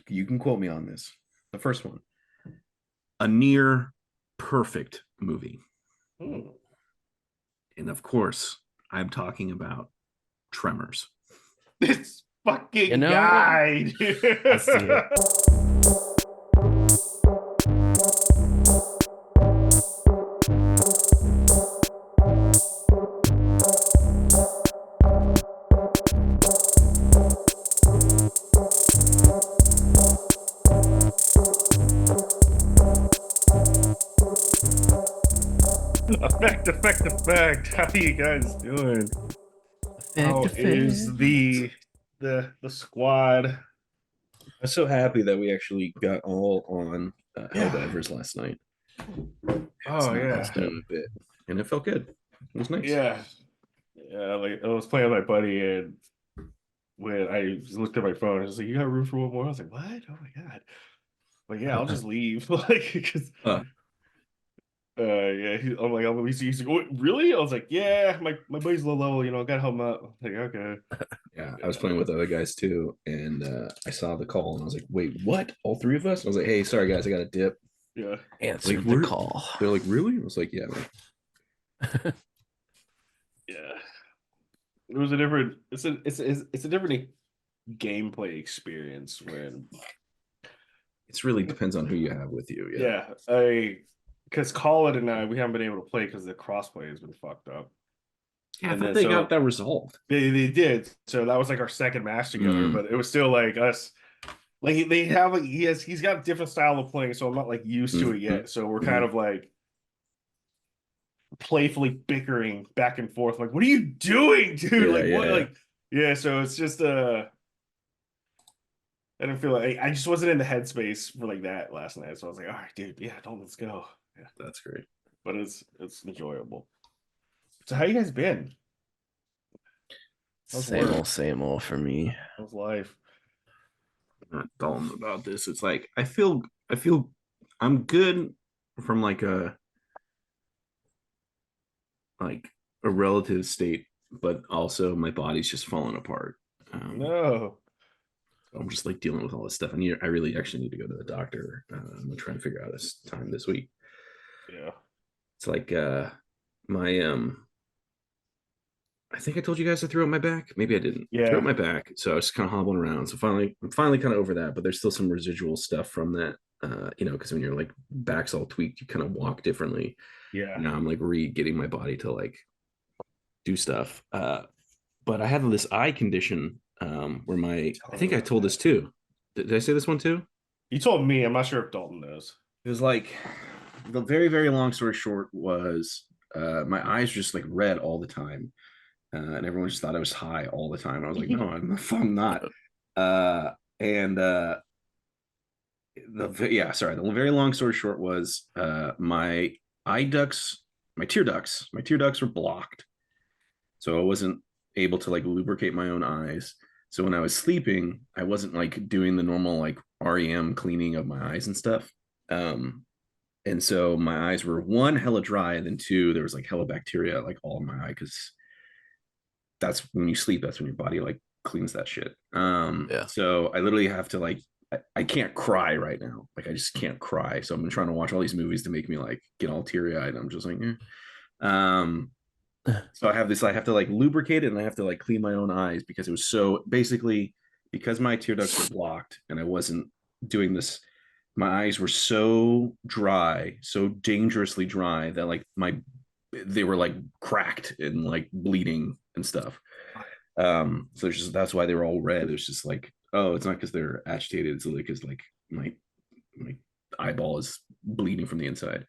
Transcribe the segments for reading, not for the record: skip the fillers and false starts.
You can quote me on this. The first one, A near perfect movie. Hmm. And of course, I'm talking about Tremors. This You fucking know, guy, dude. I see it. Effect. How you guys doing? How is the squad? I'm so happy that we actually got all on Yeah. Helldivers last night. It's Oh not yeah. happened in a bit, and it felt good. It was nice. Yeah. Yeah, like I was playing with my buddy, and when I looked at my phone, I was like, "You got room for one more?" I was like, "What? Oh my god!" Like, yeah, I'll just leave, like, because yeah, I'm like, he's like, "What, really?" I was like, "Yeah, my buddy's low level, I gotta help him out." I'm like, okay, Yeah, I was yeah, playing with other guys too, and I saw the call, and I was like, "Wait, what? All three of us?" I was like, "Hey, sorry guys, I got a dip." yeah, Answer Like, the call. they're like, "Really?" I was like, "Yeah, man." yeah. It was a different. It's a different gameplay experience when It really depends on who you have with you. Yeah. yeah, because Colin and I we haven't been able to play because the crossplay has been fucked up. Yeah, I And thought then they got so that resolved. they did. So that was like our second match together, Mm. but it was still like us. Like they have like he's got a different style of playing, so I'm not like used to it Mhm. yet. So we're kind Mhm. of like playfully bickering back and forth. Like, what are you doing, dude? Yeah, Like what? yeah, Like yeah. So it's just I didn't feel like I just wasn't in the headspace for like that last night. So I was like, all right, dude, yeah, don't let's go. Yeah, that's great. but it's enjoyable. So how you guys been? How's work? Same old for me. How's life? Not Dalton about this. It's like I feel I'm good from like a relative state, but also my body's just falling apart. No. I'm just like dealing with all this stuff. I really actually need to go to the doctor. I'm gonna try and figure out this time this week. Yeah. It's like my I think I told you guys I threw out my back. Maybe I didn't. I threw out Yeah. my back, so I was just kind of hobbling around. So I'm finally kind of over that, but there's still some residual stuff from that. Because when your like back's all tweaked, you kind of walk differently. Yeah. Now I'm like getting my body to like do stuff. But I have this eye condition where I Tell me think I about told that. this too. Did I say this one too? You told me. I'm not sure if Dalton knows. It was like the very, very long story short was my eyes were just like red all the time. And everyone just thought I was high all the time. I was like, no, I'm not. Uh, and the very long story short was my eye ducts, my tear ducts were blocked, so I wasn't able to like lubricate my own eyes. So when I was sleeping, I wasn't like doing the normal like REM cleaning of my eyes and stuff. Um, and so my eyes were one hella dry, and then two there was like hella bacteria like all in my eye because that's when you sleep. That's when your body like cleans that shit. Yeah. So I literally have to like I can't cry right now. Like I just can't cry. So I've been trying to watch all these movies to make me like get all teary eyed. I'm just like, eh. Um, so I have to like lubricate it and I have to like clean my own eyes because it was so basically because my tear ducts were blocked and I wasn't doing this. My eyes were so dry, so dangerously dry that like they were like cracked and like bleeding and stuff. So that's why they were all red. It's just like, oh, it's not because they're agitated, it's literally because like my eyeball is bleeding from the inside.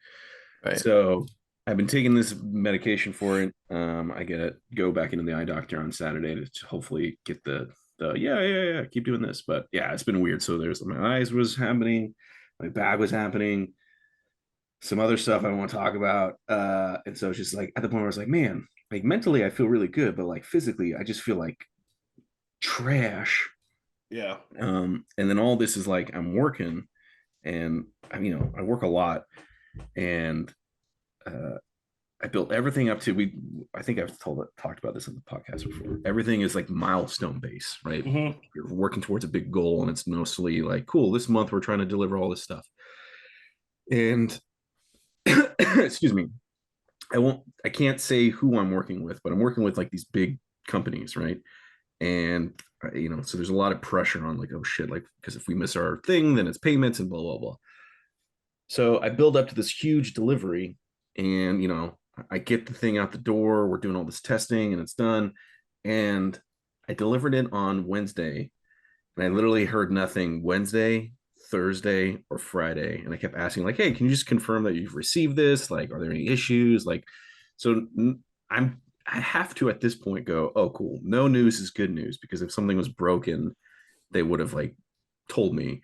Right. So I've been taking this medication for it. I gotta go back into the eye doctor on Saturday to hopefully get the yeah, keep doing this. But yeah, it's been weird. So there's my eyes was happening, my back was happening, some other stuff I don't want to talk about. And so it's just like at the point where I was like, man, like mentally I feel really good, but like physically I just feel like trash. Yeah. And then all this is like I'm working and I work a lot and I built everything up to I think I've talked about this on the podcast before. Everything is like milestone based, right? Mm-hmm. You're working towards a big goal, and it's mostly like, cool, this month we're trying to deliver all this stuff. And excuse me, I can't say who I'm working with, but I'm working with like these big companies, right? And so there's a lot of pressure on like, oh shit, like, because if we miss our thing, then it's payments and blah blah blah. So I build up to this huge delivery, and I get the thing out the door. We're doing all this testing, and it's done. And I delivered it on Wednesday, and I literally heard nothing Wednesday, Thursday, or Friday. And I kept asking, like, hey, can you just confirm that you've received this? Like, are there any issues? Like, so I have to at this point go, oh, cool. No news is good news, because if something was broken, they would have like told me.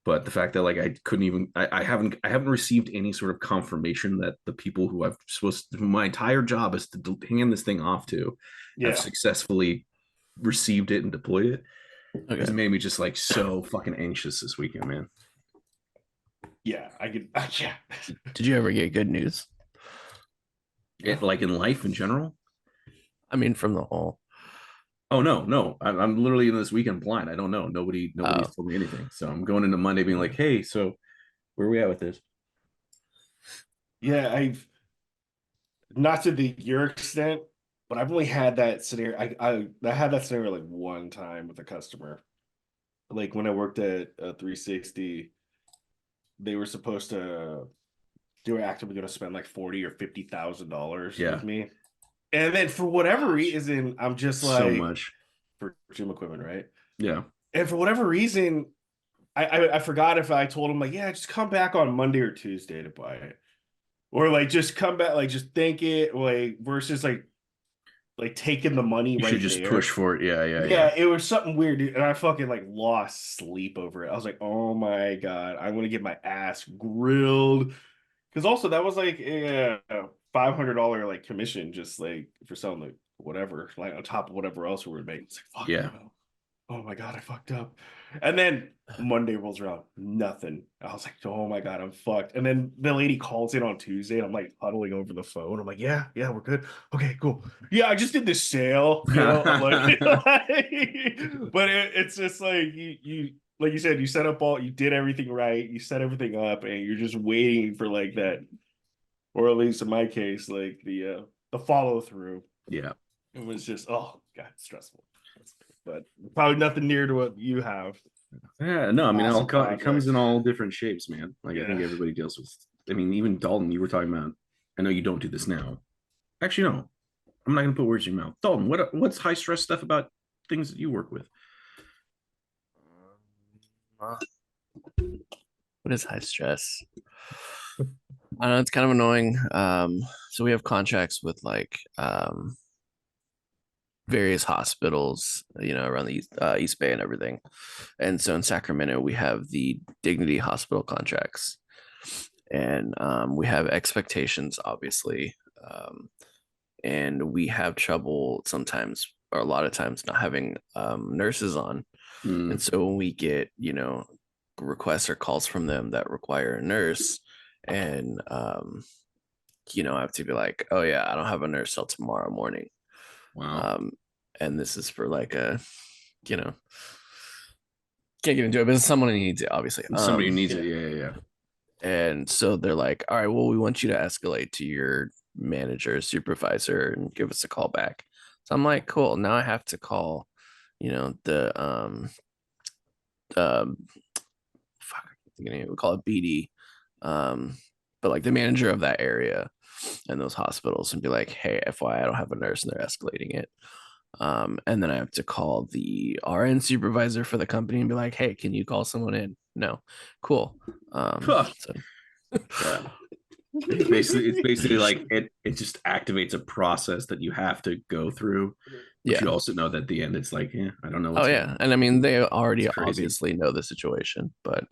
But the fact that like I couldn't even, I haven't received any sort of confirmation that the people who I've supposed to, my entire job is to hand this thing off to, have successfully received it and deployed it. It's made me just like so fucking anxious this weekend, man. Yeah, I could. Yeah. Did you ever get good news? Like in life in general? I mean, from the whole. Oh no. I'm literally in this weekend blind. I don't know. Nobody's told me anything. So I'm going into Monday being like, hey, so where are we at with this? Yeah, I've not to your extent, but I've only had that scenario. I had that scenario like one time with a customer. Like when I worked at 360, they were supposed to, they were actively going to spend like $40,000 or $50,000 with me, and then for whatever reason, I'm just like, so much for gym equipment, right? Yeah. And for whatever reason, I forgot if I told him like, yeah, just come back on Monday or Tuesday to buy it, or like just come back, like just think it, like versus like taking the money You right should just there. push for it. Yeah, it was something weird, dude. And I fucking like lost sleep over it. I was like, oh my God, I'm gonna get my ass grilled. Because also that was like a $500 like commission just like for selling like whatever, like on top of whatever else we were making. It's like, fuck no. Oh my God, I fucked up. And then Monday rolls around, nothing. I was like, oh my God, I'm fucked. And then the lady calls in on Tuesday, and I'm like huddling over the phone. I'm like, yeah, we're good. Okay, cool. Yeah, I just did this sale, I'm like, but it's just like you like you said, you did everything right, you set everything up, and you're just waiting for like that, or at least in my case, like the follow through. Yeah, it was just, oh God, stressful. But probably nothing near to what you have. Yeah, no, I mean, it comes in projects. all different shapes, man. Like I think everybody deals with. I mean, even Dalton, you were talking about. I know you don't do this now. Actually, no, I'm not gonna put words in your mouth. Dalton, what's high stress stuff about things that you work with? What is high stress? I know it's kind of annoying. So we have contracts with like various hospitals, around the East Bay and everything. And so in Sacramento, we have the Dignity Hospital contracts, and we have expectations, obviously, and we have trouble sometimes, or a lot of times, not having nurses on. And so when we get, requests or calls from them that require a nurse, and I have to be like, oh yeah, I don't have a nurse till tomorrow morning. Wow. And this is for like a, can't get into it, but it's someone who needs it, obviously. Somebody who needs it. Yeah. And so they're like, all right, well, we want you to escalate to your manager, supervisor, and give us a call back. So I'm like, cool. Now I have to call, the fuck, we call it BD, but like the manager of that area and those hospitals, and be like, hey, FYI, I don't have a nurse, and they're escalating it. And then I have to call the RN supervisor for the company and be like, hey, can you call someone in? No. Cool. So yeah. It's basically like it just activates a process that you have to go through. But you also know that at the end it's like, I don't know what's going on. And I mean, they already obviously know the situation, but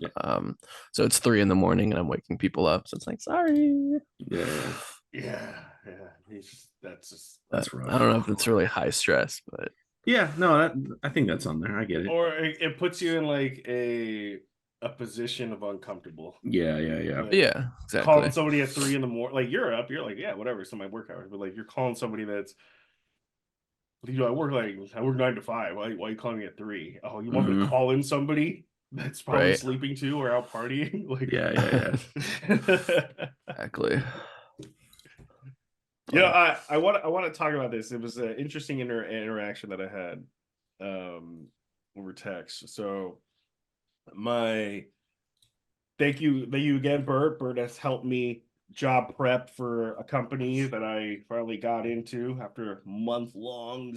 so it's 3 a.m. and I'm waking people up. So it's like, sorry. That's rough. I don't know if it's really high stress, but yeah, no, I think that's on there. I get it. Or it puts you in like a position of uncomfortable. Yeah, yeah, yeah. Like, Yeah, exactly. calling somebody at 3 a.m, like you're up, you're like, yeah, whatever, it's my work hours. But like you're calling somebody that's, I work 9 to 5. Why are you calling me at 3? Oh, you want me to Mhm. call in somebody that's probably Right. sleeping too or out partying? Like, Yeah, yeah, yeah. Exactly. I want to talk about this. It was an interesting interaction that I had over text. So my thank you again, Bert. Bert has helped me job prep for a company that I finally got into after a month-long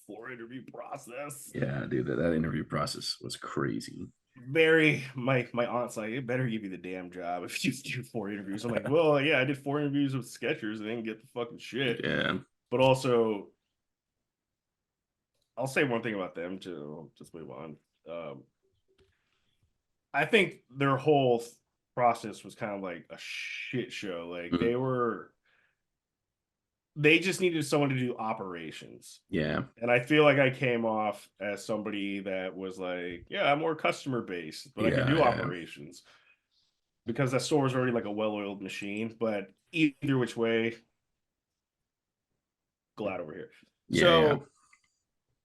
four-interview process. Yeah, dude, that interview process was crazy. My aunt's like, it better give you the damn job if you do 4 interviews. I'm like, well, yeah, I did 4 interviews with Skechers and didn't get the fucking shit. Yeah. But also, I'll say one thing about them to just move on. I think their whole process was kind of like a shit show. Like Mm. they just needed someone to do operations. Yeah. And I feel like I came off as somebody that was like, yeah, I'm more customer based, but I can Yeah, do yeah. operations because that store is already like a well-oiled machine. But either which way, glad over here. Yeah, yeah. So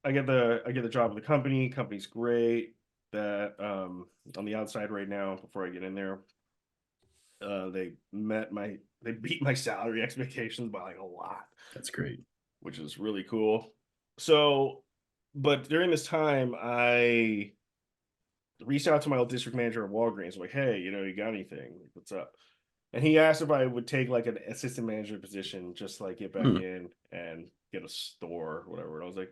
I get the job with the company. Company's great. That on the outside right now, before I get in there, they beat my salary expectations by like a lot, That's great. which is really cool. So, but during this time, I reached out to my old district manager at Walgreens, like, hey, you got anything? Like, what's up? And he asked if I would take like an assistant manager position, just like get back Hmm. in and get a store or whatever. And I was like,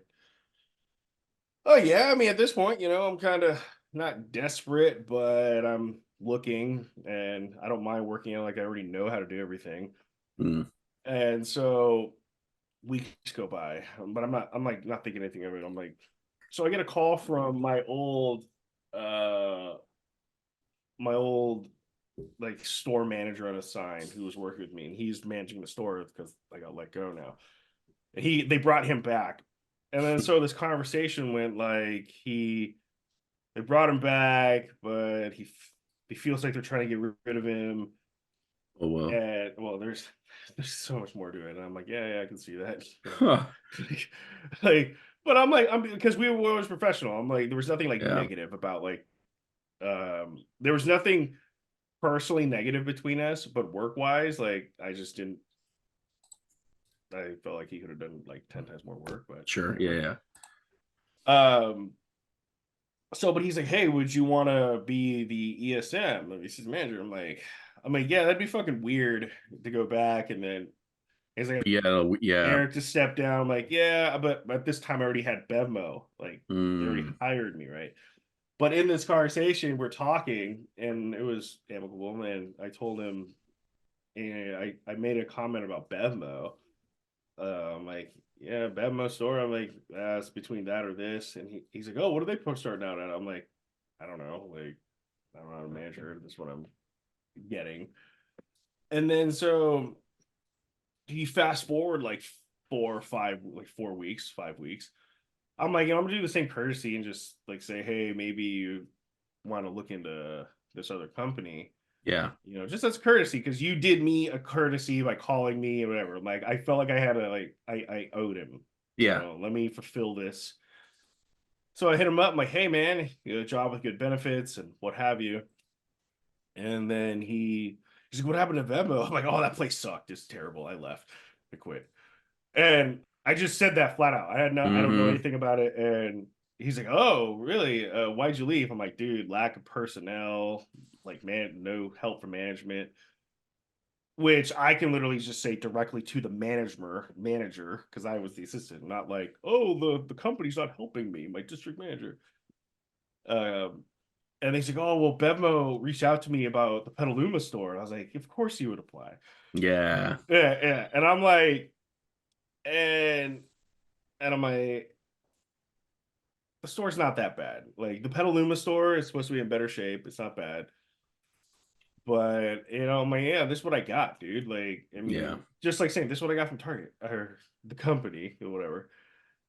oh yeah, I mean at this point, I'm kind of not desperate, but I'm looking and I don't mind working out like I already know how to do everything. Mm. And so weeks go by, but I'm like not thinking anything of it. I'm like, so I get a call from uh my old like store manager on a sign who was working with me, and he's managing the store because I got let go now. They brought him back. And then so this conversation went like they brought him back, but he feels like they're trying to get rid of him. Oh well. And well, there's so much more to it. And I'm like, yeah, I can see that. Huh. Like, but I'm because we were always professional. I'm like, there was nothing like Yeah. negative about like there was nothing personally negative between us, but work wise, like I just didn't. I felt like he could have done like 10 times more work, but Sure. whatever. Yeah, yeah. So, but he's like, hey, would you want to be the ESM, the assistant manager? I'm like, yeah, that'd be fucking weird to go back. And then he's like, Yeah, yeah. Eric, to step down. I'm like, yeah, but this time I already had Bevmo. Like, they already Mm. hired me, right? But in this conversation, we're talking, and it was amicable. And I told him, and I made a comment about Bevmo. I'm like, yeah, Bevmo store. I'm like, it's between that or this. And he's like, oh, what are they starting out at? I'm like, I don't know. Like, I don't know how to measure. This is what I'm getting. And then so you fast forward like 4 weeks, 5 weeks. I'm like, I'm gonna do the same courtesy and just like say, hey, maybe you want to look into this other company. Yeah. Just as courtesy, because you did me a courtesy by calling me or whatever. Like, I felt like I had a like I owed him. Yeah. Let me fulfill this. So I hit him up. I'm like, hey man, you got a job with good benefits and what have you. And then he's like, what happened to Venmo? I'm like, oh, that place sucked. It's terrible. I left. I quit. And I just said that flat out. I don't know Mm-hmm. anything about it. And he's like, oh, really? Why'd you leave? I'm like, dude, lack of personnel, like no help from management. Which I can literally just say directly to the manager, because I was the assistant, not like, oh, the company's not helping me, my district manager. Um, and he's like, oh, well, Bevmo reached out to me about the Petaluma store. And I was like, of course you would apply. Yeah. Yeah. And I'm like, and I'm like, the store's not that bad. Like the Petaluma store is supposed to be in better shape. It's not bad. But I'm like, yeah, this is what I got, dude. Like, I mean, Yeah. just like saying this is what I got from Target or the company or whatever.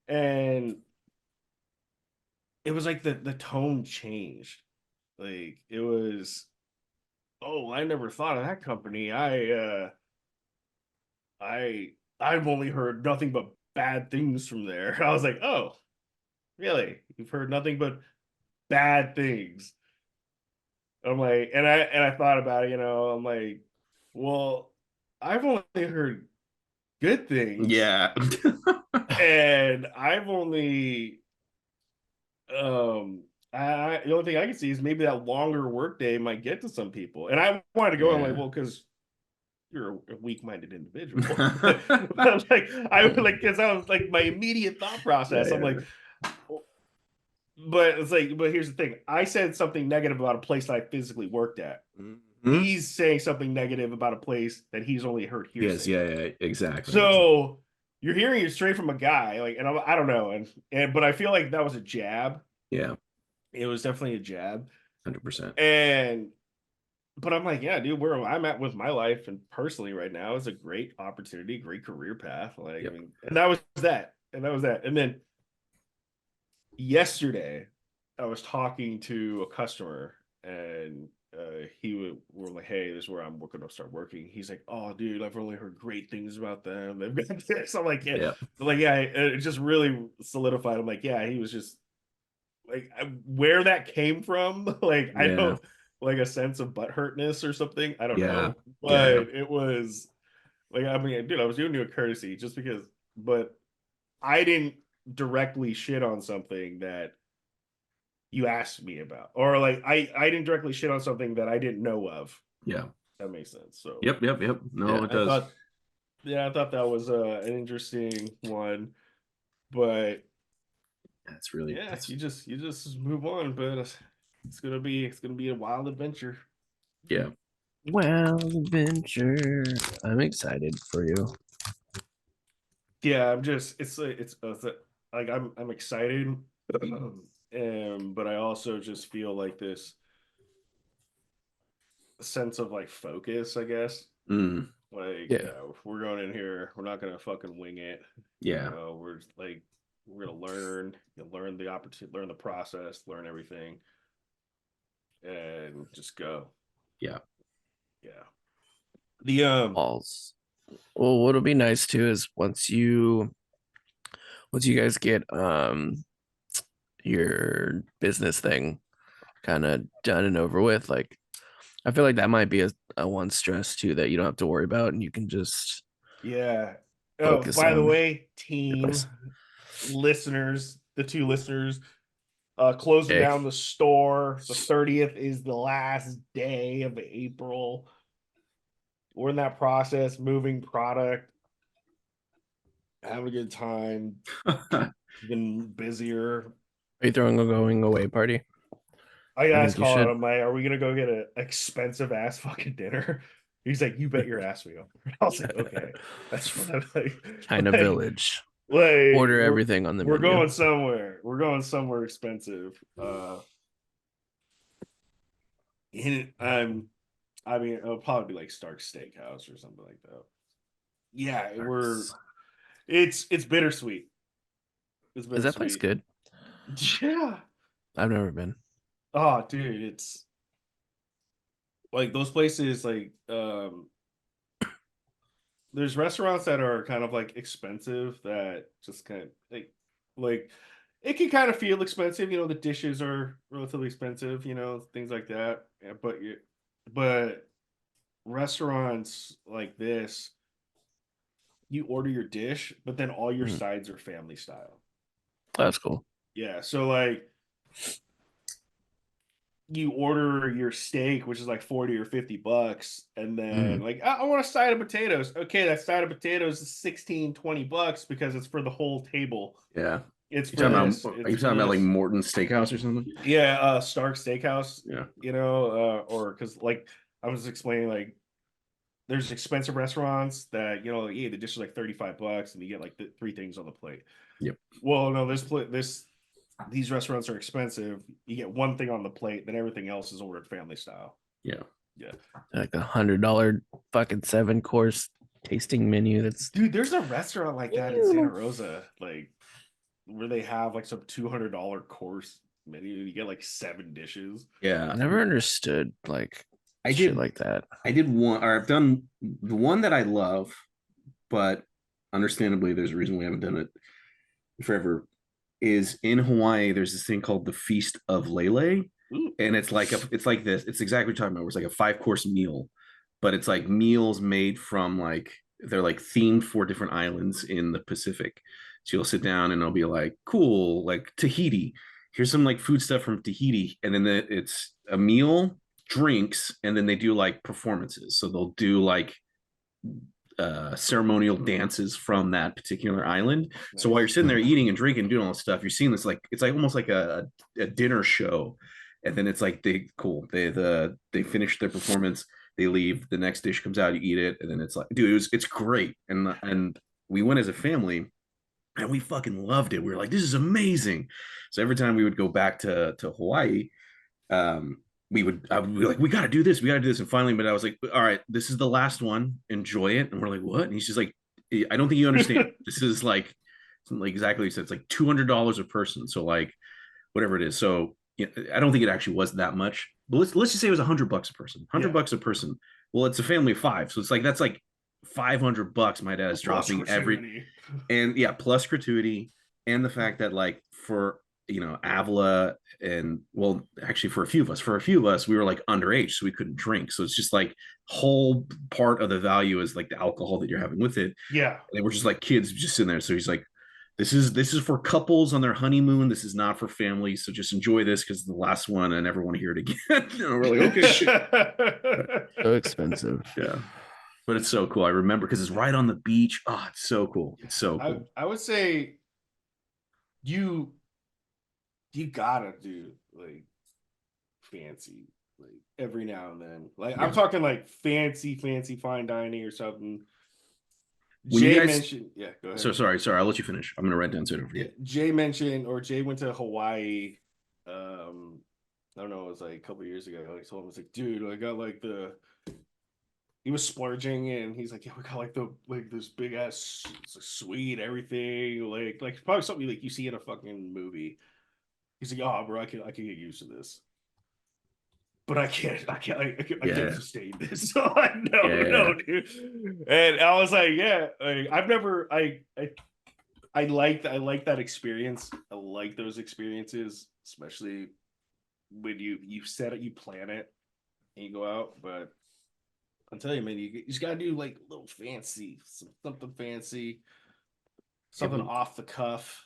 And it was like the tone changed. Like it was, oh, I never thought of that company. I've only heard nothing but bad things from there. I was like, oh, really? You've heard nothing but bad things. I'm like, and I thought about it, I'm like, well, I've only heard good things, Yeah. and I've only the only thing I can see is maybe that longer workday might get to some people. And I wanted to go, I'm like, Yeah. well, because you're a weak-minded individual. But I'm like, I would like, because that was like my immediate thought process. I'm like, but it's like, but here's the thing. I said something negative about a place that I physically worked at. Mhm. He's saying something negative about a place that he's only heard Yes, hearsay. yeah, exactly. So you're hearing it straight from a guy, like, and I don't know, and but I feel like that was a jab. Yeah, It was definitely a jab, 100%. and but I'm like, yeah, dude, where I'm at with my life and personally right now is a great opportunity, great career path. Like, Yep. I mean, and that was that, and then yesterday, I was talking to a customer, and we're like, hey, this is where I'm going to start working. He's like, oh, dude, I've only heard great things about them. They've got this. I'm like, yeah, Yeah. I'm like, yeah, it just really solidified. I'm like, yeah, he was just like where that came from. Like, I Yeah. don't like a sense of butthurtness or something. I don't Yeah. know, but Yeah. it was like, I mean, dude, I was doing you a courtesy just because, but I didn't directly shit on something that you asked me about, or like I didn't directly shit on something that I didn't know of. Yeah. That makes sense. So Yep. No, Yeah. it does. I thought that was an interesting one, but That's really yeah, you just move on. But it's gonna be a wild adventure. yeah. Well, adventure. I'm excited for you. Yeah, I'm just like I'm excited, but I also just feel like this sense of like focus, I guess. Mm, Like, Yeah. yeah, if we're going in here, we're not gonna fucking wing it. yeah. We're just, like, we're gonna learn the opportunity, learn the process, learn everything, and just go. Yeah. Yeah. The Balls. Well, what'll be nice too is once you guys get your business thing kind of done and over with, like I feel like that might be a one stress too that you don't have to worry about and you can just yeah. Oh, focus by the on way, your team place. listeners, the two listeners, closing Okay. down the store. The 30th is the last day of April. We're in that process, moving product, having a good time, even busier. Are you throwing a going away party? I I asked think you Colin, should. I'm like, are we gonna go get an expensive ass fucking dinner? He's like, you bet your ass we go. I was like, okay, that's fine. China Village. Like Order everything on the we're menu. going somewhere. We're going somewhere expensive. I mean, it'll probably be like Stark Steakhouse or something like that. Yeah, it's bittersweet. It's Is that place bittersweet. good? Yeah. I've never been. Oh, dude, it's like those places like there's restaurants that are kind of like expensive that just kind of like it can kind of feel expensive, the dishes are relatively expensive, things like that. Yeah, but restaurants like this, you order your dish, but then all your Mhm. sides are family style. That's cool. Yeah, so like you order your steak, which is like 40 or $50, and then Mhm. like, I want a side of potatoes. Okay, that side of potatoes is 16-20 bucks because it's for the whole table. Yeah. It's You for talking this. about? Are It's you for talking about like this. Morton Steakhouse or something? Yeah, Stark Steakhouse, Yeah. or because like I was explaining, like there's expensive restaurants that, yeah, the dish is like 35 bucks and you get like three things on the plate. Yep. Well, no, these restaurants are expensive. You get one thing on the plate, then everything else is ordered family style. Yeah. Yeah. Like $100 fucking 7-course tasting menu. That's Dude, there's a restaurant like that in Santa Rosa, like where they have like some $200 course menu. You get like 7 dishes. Yeah, I never understood like I shit did like that. I did one, or I've done the one that I love, but understandably, there's a reason we haven't done it forever. Is in Hawaii. There's this thing called the Feast of Lele, Ooh. and it's like this. It's exactly what you're talking about. Where it's like a 5 course meal, but it's like meals made from like they're like themed for different islands in the Pacific. So you'll sit down and it'll be like cool, like Tahiti. Here's some like food stuff from Tahiti, and then it's a meal, drinks, and then they do like performances. So they'll do like ceremonial dances from that particular island. Nice. So while you're sitting there eating and drinking, doing all this stuff, you're seeing this like it's like almost like a dinner show. And then it's like they finish their performance, they leave, the next dish comes out, you eat it, and then it's like, dude, it's great. And we went as a family and we fucking loved it. We were like, this is amazing. So every time we would go back to Hawaii, I would be like, we got to do this. And finally, but I was like, all right, this is the last one. Enjoy it. And we're like, what? And he's just like, I don't think you understand. This is like exactly what he said. It's like $200 a person. So like whatever it is. So I don't think it actually was that much. But let's just say it was $100 a person. $100 a person. Well, it's a family of 5. So it's like that's like $500 my dad's dropping every, and yeah, plus gratuity, and the fact that like for Avila, and well, actually for a few of us, we were like underage, so we couldn't drink. So it's just like whole part of the value is like the alcohol that you're having with it. Yeah, and we're just like kids just sitting there. So he's like, this is for couples on their honeymoon. This is not for families. So just enjoy this because it's the last one. I never want to hear it again. And we're like, okay. So expensive. Yeah. But it's so cool. I remember because it's right on the beach. Oh, it's so cool. It's so cool. I would say you gotta do like fancy, like every now and then. Like I'm talking like fancy fine dining or something. Jay mentioned, yeah, go ahead. So sorry, I'll let you finish. I'm gonna write down so I don't forget. Jay mentioned, or Jay went to Hawaii. I don't know, it was like a couple of years ago. I told him, I was like, dude, I got like he was splurging and he's like, yeah, we got like this big ass suite, everything, like probably something like you see in a fucking movie. He's like, oh, bro, I can get used to this, but I can't sustain this. So no, dude. And I was like, yeah, like, I like that experience. I like those experiences, especially when you set it, you plan it, and you go out. But I'm telling you, man, you just gotta do like a little fancy, something fancy, something off the cuff,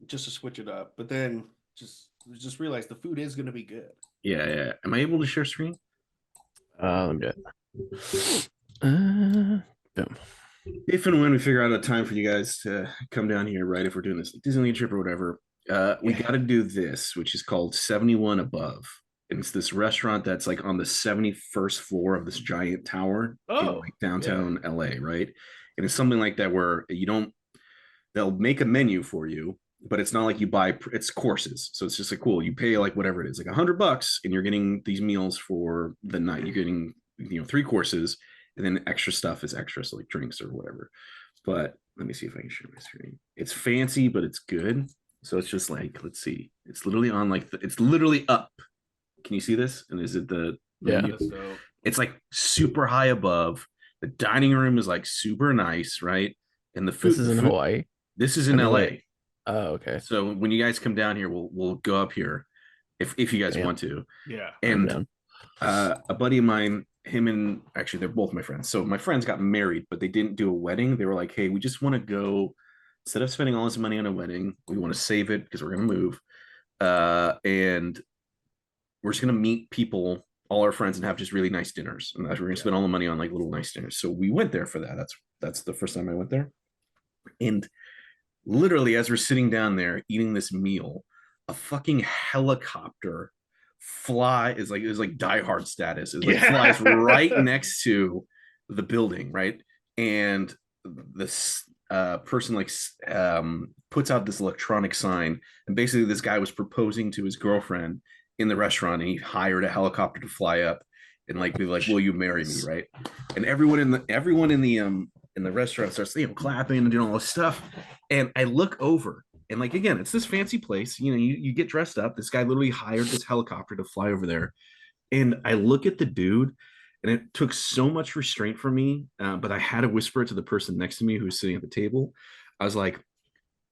just to switch it up. But then just realize the food is gonna be good. Yeah. Am I able to share screen? Let me do it. Boom. If and when we figure out a time for you guys to come down here, right? If we're doing this Disneyland trip or whatever, we got to do this, which is called 71 Above. And it's this restaurant that's like on the 71st floor of this giant tower in like downtown LA, right? And it's something like that where they'll make a menu for you, but it's not like you buy, it's courses. So it's just like, cool, you pay like whatever it is, like $100, and you're getting these meals for the night. You're getting 3 courses, and then extra stuff is extra, so like drinks or whatever. But let me see if I can share my screen. It's fancy, but it's good. So it's just like, let's see, it's literally on like it's literally up. Can you see this? And is it the menu? It's like super high above. The dining room is like super nice, right? And the food. This is in Hawaii. This is in LA. Oh, okay. So when you guys come down here, we'll go up here if you guys want to. Yeah. And a buddy of mine, him and actually they're both my friends. So my friends got married, but they didn't do a wedding. They were like, hey, we just want to go, instead of spending all this money on a wedding, we want to save it because we're gonna move. And we're just gonna meet people, all our friends, and have just really nice dinners. And we're gonna spend all the money on like little nice dinners. So we went there for that. That's the first time I went there. And literally, as we're sitting down there eating this meal, a fucking helicopter is like Die Hard status. It like flies right next to the building, right? And this person like puts out this electronic sign, and basically this guy was proposing to his girlfriend in the restaurant, and he hired a helicopter to fly up and like be like, will you marry me, right? And everyone in the restaurant starts clapping and doing all this stuff. And I look over And like again, it's this fancy place. You know, you get dressed up. This guy literally hired this helicopter to fly over there. And I look at the dude, and it took so much restraint from me. But I had to whisper it to the person next to me who was sitting at the table. I was like,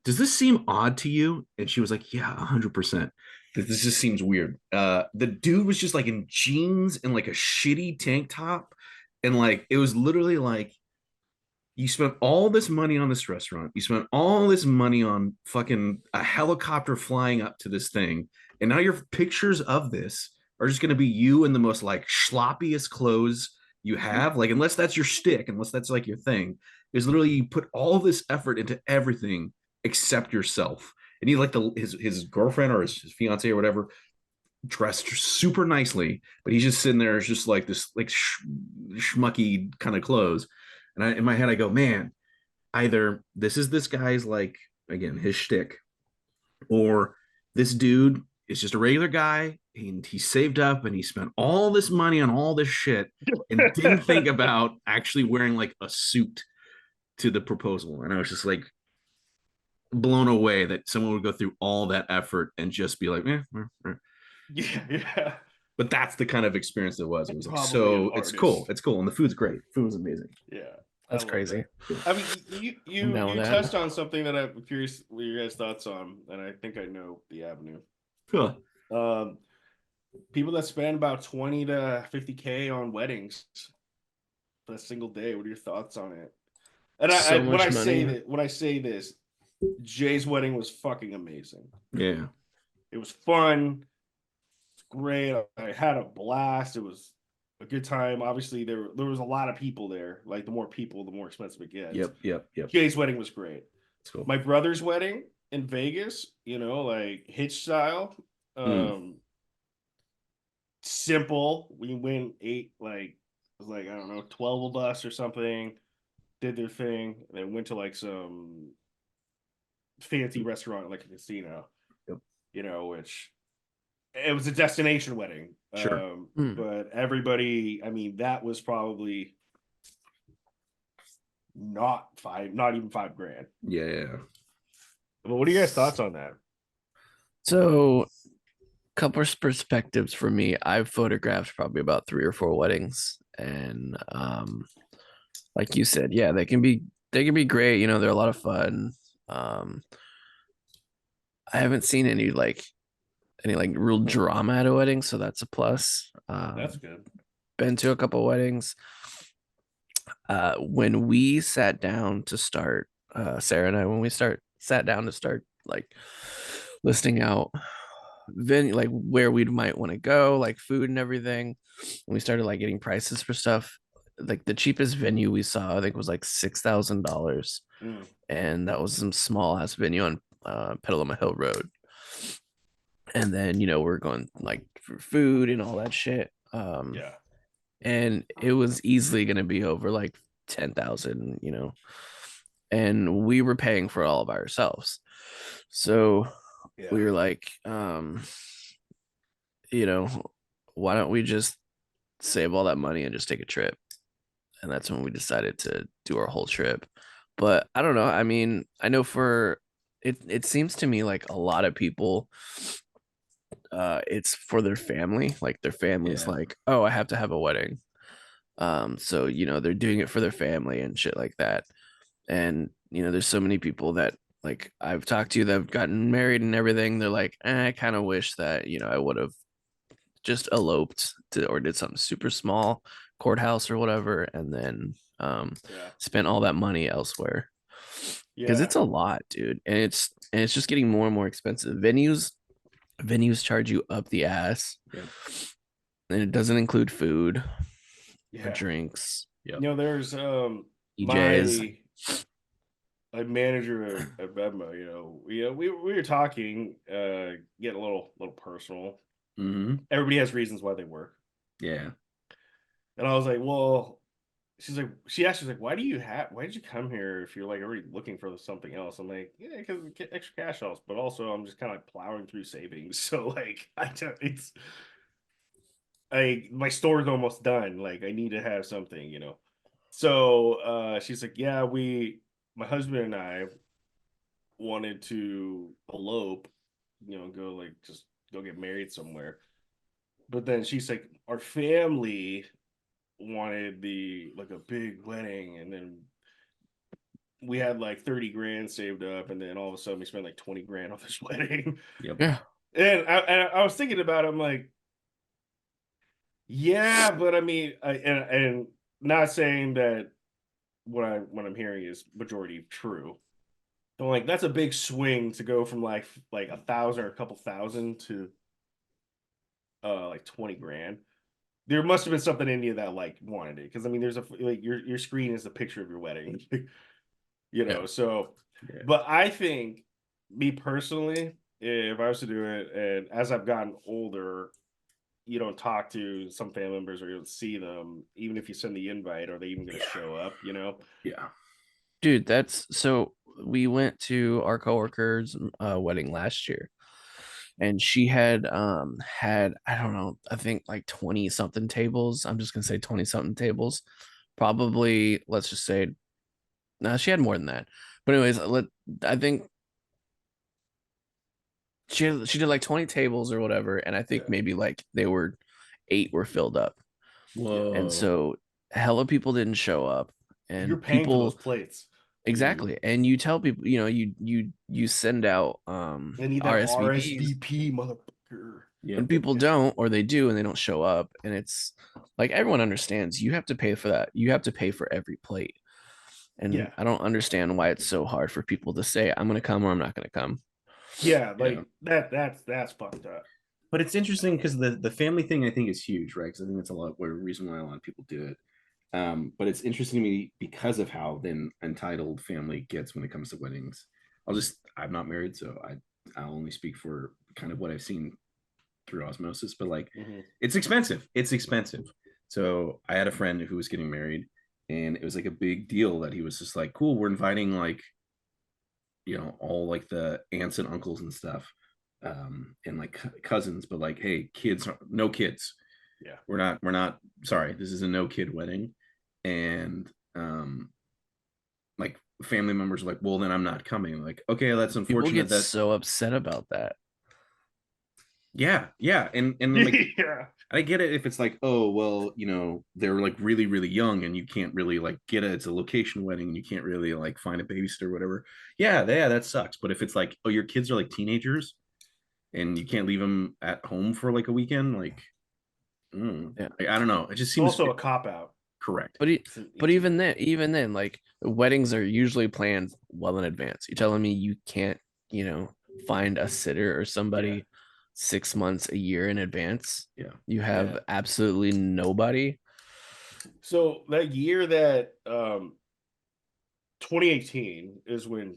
"Does this seem odd to you?" And she was like, "Yeah, 100%. This just seems weird." The dude was just like in jeans and like a shitty tank top, and like it was literally like you spent all this money on this restaurant. You spent all this money on fucking a helicopter flying up to this thing. And now your pictures of this are just going to be you in the most like sloppiest clothes you have. Like, unless that's your stick, unless that's like your thing, is literally you put all this effort into everything except yourself. And you like his girlfriend or his fiance or whatever dressed super nicely, but he's just sitting there, just like this, like schmucky kind of clothes. And in my head, I go, man, either this is this guy's like again his shtick, or this dude is just a regular guy and he saved up and he spent all this money on all this shit and didn't think about actually wearing like a suit to the proposal. And I was just like blown away that someone would go through all that effort and just be like, Yeah. But that's the kind of experience it was. It was like, Probably so an it's artist. cool. It's cool. And the food's great. Food was amazing. Yeah. That's love crazy. that. I mean, I'm down you with that. touched on something that I'm curious what your guys' thoughts on, and I think I know the avenue. Huh. People that spend about 20 to 50K on weddings for a single day. What are your thoughts on it? And So when much I say money. that, when I say this, Jay's wedding was fucking amazing. Yeah. It was fun. It's great. I had a blast. It was a good time. Obviously, there was a lot of people there. Like, the more people, the more expensive it gets. Yep. Jay's wedding was great. It's cool. My brother's wedding in Vegas, like hitch style. Simple. We went ate like it was like, I don't know, 12 of us or something. Did their thing. And then went to like some fancy restaurant, like a casino. Yep. Which it was a destination wedding. Sure. But everybody, I mean, that was probably not even $5,000. Yeah. But what are you guys' thoughts on that? So, couple of perspectives for me. I've photographed probably about 3 or 4 weddings, and like you said, yeah, they can be great. They're a lot of fun. I haven't seen any like real drama at a wedding, so that's a plus. That's good. Been to a couple weddings. When we sat down to start, Sarah and I, when we sat down to start like listing out venue, like where we might want to go, like food and everything, and we started like getting prices for stuff, like the cheapest venue we saw I think was like $6,000, and that was some small ass venue on Petaluma Hill Road. And then we're going like for food and all that shit, Yeah. and it was easily going to be over like 10,000, and we were paying for all of ourselves. So we were like, why don't we just save all that money and just take a trip? And that's when we decided to do our whole trip. But I don't know. I mean, I know for it seems to me like a lot of people, it's for their family. Like their family's like, oh, I have to have a wedding. So they're doing it for their family and shit like that. And there's so many people that like I've talked to that have gotten married and everything. They're like, I kind of wish that I would have just eloped or did something super small, courthouse or whatever, and then spent all that money elsewhere, because it's a lot, dude. And it's just getting more and more expensive. Venues charge you up the ass, and it doesn't include food or drinks. There's EJs. my manager at Bedmo, we were talking, getting a little personal. Everybody has reasons why they work. Yeah. And I was like, well, she asked me, like, why did you come here if you're like already looking for something else? I'm like, yeah, because we get extra cash else, but also I'm just kind of like plowing through savings. So like, my store's almost done. Like, I need to have something. So she's like, yeah, my husband and I, wanted to elope, go like just go get married somewhere. But then she's like, our family wanted the like a big wedding, and then we had like 30 grand saved up, and then all of a sudden we spent like 20 grand on this wedding. Yep. Yeah. And I was thinking about it, I'm like, yeah, but I mean, and not saying that what I'm hearing is majority true. I'm like, that's a big swing to go from like 1,000 or a couple thousand to like 20 grand. There must have been something in you that like wanted it, because I mean, there's a like your screen is a picture of your wedding, Yeah. So, Yeah. but I think, me personally, if I was to do it, and as I've gotten older, you don't talk to some family members or you don't see them, even if you send the invite, are they even going to show up? Yeah. Dude, that's so we went to our coworker's wedding last year, and she had I don't know, I think like 20 something tables. I'm just gonna say 20 something tables. Probably, let's just say, no, she had more than that. But anyways, I think she did like 20 tables or whatever, and I think Yeah. maybe like they were 8 were filled up. And Whoa. so hella people didn't show up, You're and paying for those people plates. exactly. And you tell people, you send out They need that RSVPs, RSVP, motherfucker. Yeah. and people don't, or they do and they don't show up, and it's like everyone understands you have to pay for that. You have to pay for every plate. And Yeah. I don't understand why it's so hard for people to say I'm going to come or I'm not going to come. Yeah, Yeah. like that's fucked up. But it's interesting because the family thing I think is huge, right? Because I think that's reason why a lot of people do it. But it's interesting to me because of how then entitled family gets when it comes to weddings. I'm not married, so I'll only speak for kind of what I've seen through osmosis. But like, Mm-hmm. it's expensive. It's expensive. So I had a friend who was getting married, and it was like a big deal that he was just like, "Cool, we're inviting like, all like the aunts and uncles and stuff, and like cousins, but like, hey, kids, no kids. Yeah. We're not. Sorry, this is a no kid wedding." And like family members are like, well, then I'm not coming. Like, okay, that's People unfortunate. get That so upset about that. yeah, and then like Yeah. I get it if it's like, oh well, they're like really really young and you can't really like get it. It's a location wedding and you can't really like find a babysitter or whatever. Yeah, that sucks. But if it's like, oh, your kids are like teenagers and you can't leave them at home for like a weekend, like, Yeah. like, I don't know. It just It's seems also a cop out. correct. But It's an but easy even then, like weddings are usually planned well in advance. You're telling me you can't, find a sitter or somebody 6 months, a year in advance? Yeah. You have Yeah. absolutely nobody. So that year that 2018 is when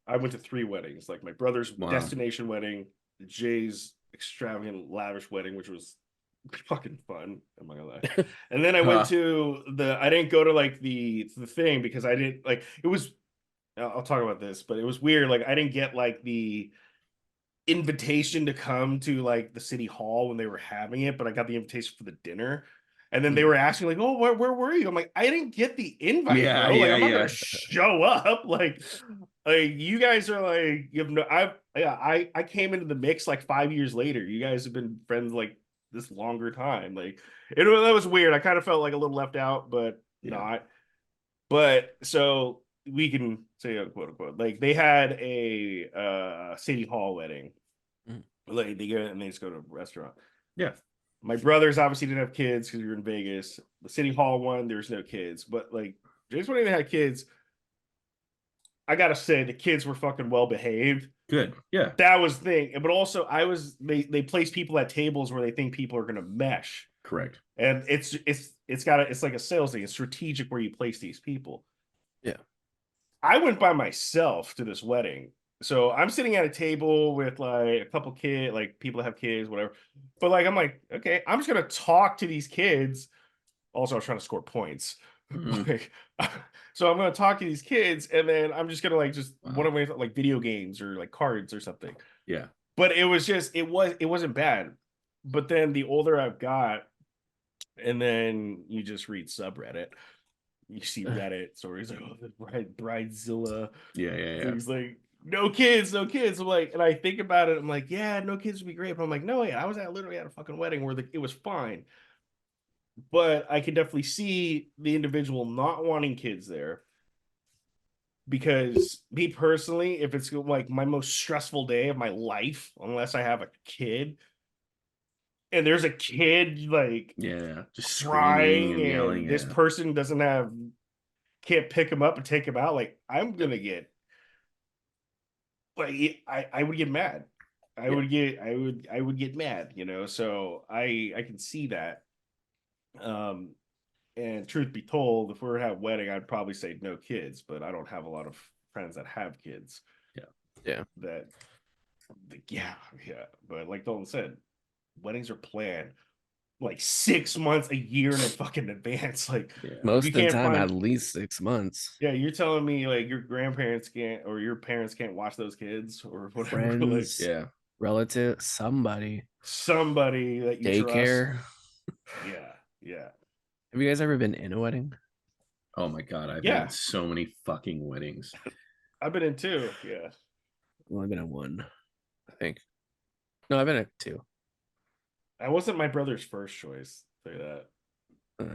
I went to 3 weddings, like my brother's Wow. destination wedding, Jay's extravagant lavish wedding, which was fucking fun. I'm not gonna lie. And then I went to I didn't go to like the thing because I didn't like it was. I'll talk about this, but it was weird. Like I didn't get like the invitation to come to like the city hall when they were having it, but I got the invitation for the dinner. And then they were asking like, "Oh, where were you?" I'm like, "I didn't get the invite, Yeah, bro. Like, yeah, I'm not yeah. gonna show up. Like you guys are like, you have no. I came into the mix like 5 years later. You guys have been friends like this longer time. Like, that was weird. I kind of felt like a little left out, but Yeah. not. But so we can say quote unquote, like they had a city hall wedding. Mm. Like they go and they just go to a restaurant. Yeah. My brothers obviously didn't have kids because we were in Vegas. The city hall one, there's no kids. But like Jay's wedding, they had kids. I gotta say the kids were fucking well behaved. Good. Yeah. That was the thing. But also they place people at tables where they think people are gonna mesh. Correct. And it's like a sales thing. It's strategic where you place these people. Yeah. I went by myself to this wedding. So I'm sitting at a table with like a couple kids, like people that have kids, whatever. But like I'm like, okay, I'm just gonna talk to these kids. Also, I was trying to score points. Mhm. Like, so I'm gonna talk to these kids, and then I'm just gonna like Wow. one of my like video games or like cards or something. Yeah. But it wasn't bad. But then the older I've got, and then you just read subreddit. You see Reddit stories like, oh, the Bridezilla. Yeah. Things like no kids, no kids. I'm like, and I think about it, I'm like, yeah, no kids would be great. But I'm like, no, yeah, I was literally at a fucking wedding where it was fine. But I could definitely see the individual not wanting kids there. Because me personally, if it's like my most stressful day of my life, unless I have a kid, and there's a kid like Yeah, just screaming crying and yelling. and this Yeah, person can't pick him up and take him out, like I'm gonna get like I would get mad. yeah, I would get mad, you know. So I can see that. Um and truth be told, if we were to have a wedding, I'd probably say no kids, but I don't have a lot of friends that have kids. yeah, Yeah. That yeah, yeah. But like Dalton said, weddings are planned like 6 months, a year in a fucking advance. Like yeah. if Most you of the can't time, at find least 6 months. yeah, you're telling me like your grandparents can't or your parents can't watch those kids or whatever, like Friends, Yeah. relative, somebody, somebody that you trust. daycare. Yeah, yeah, Have you guys ever been in a wedding? Oh my god, I've been in yeah. so many fucking weddings. I've been in two. Yeah, Well, I've been in one, I think. No, I've been in two. I wasn't my brother's first choice. Say that.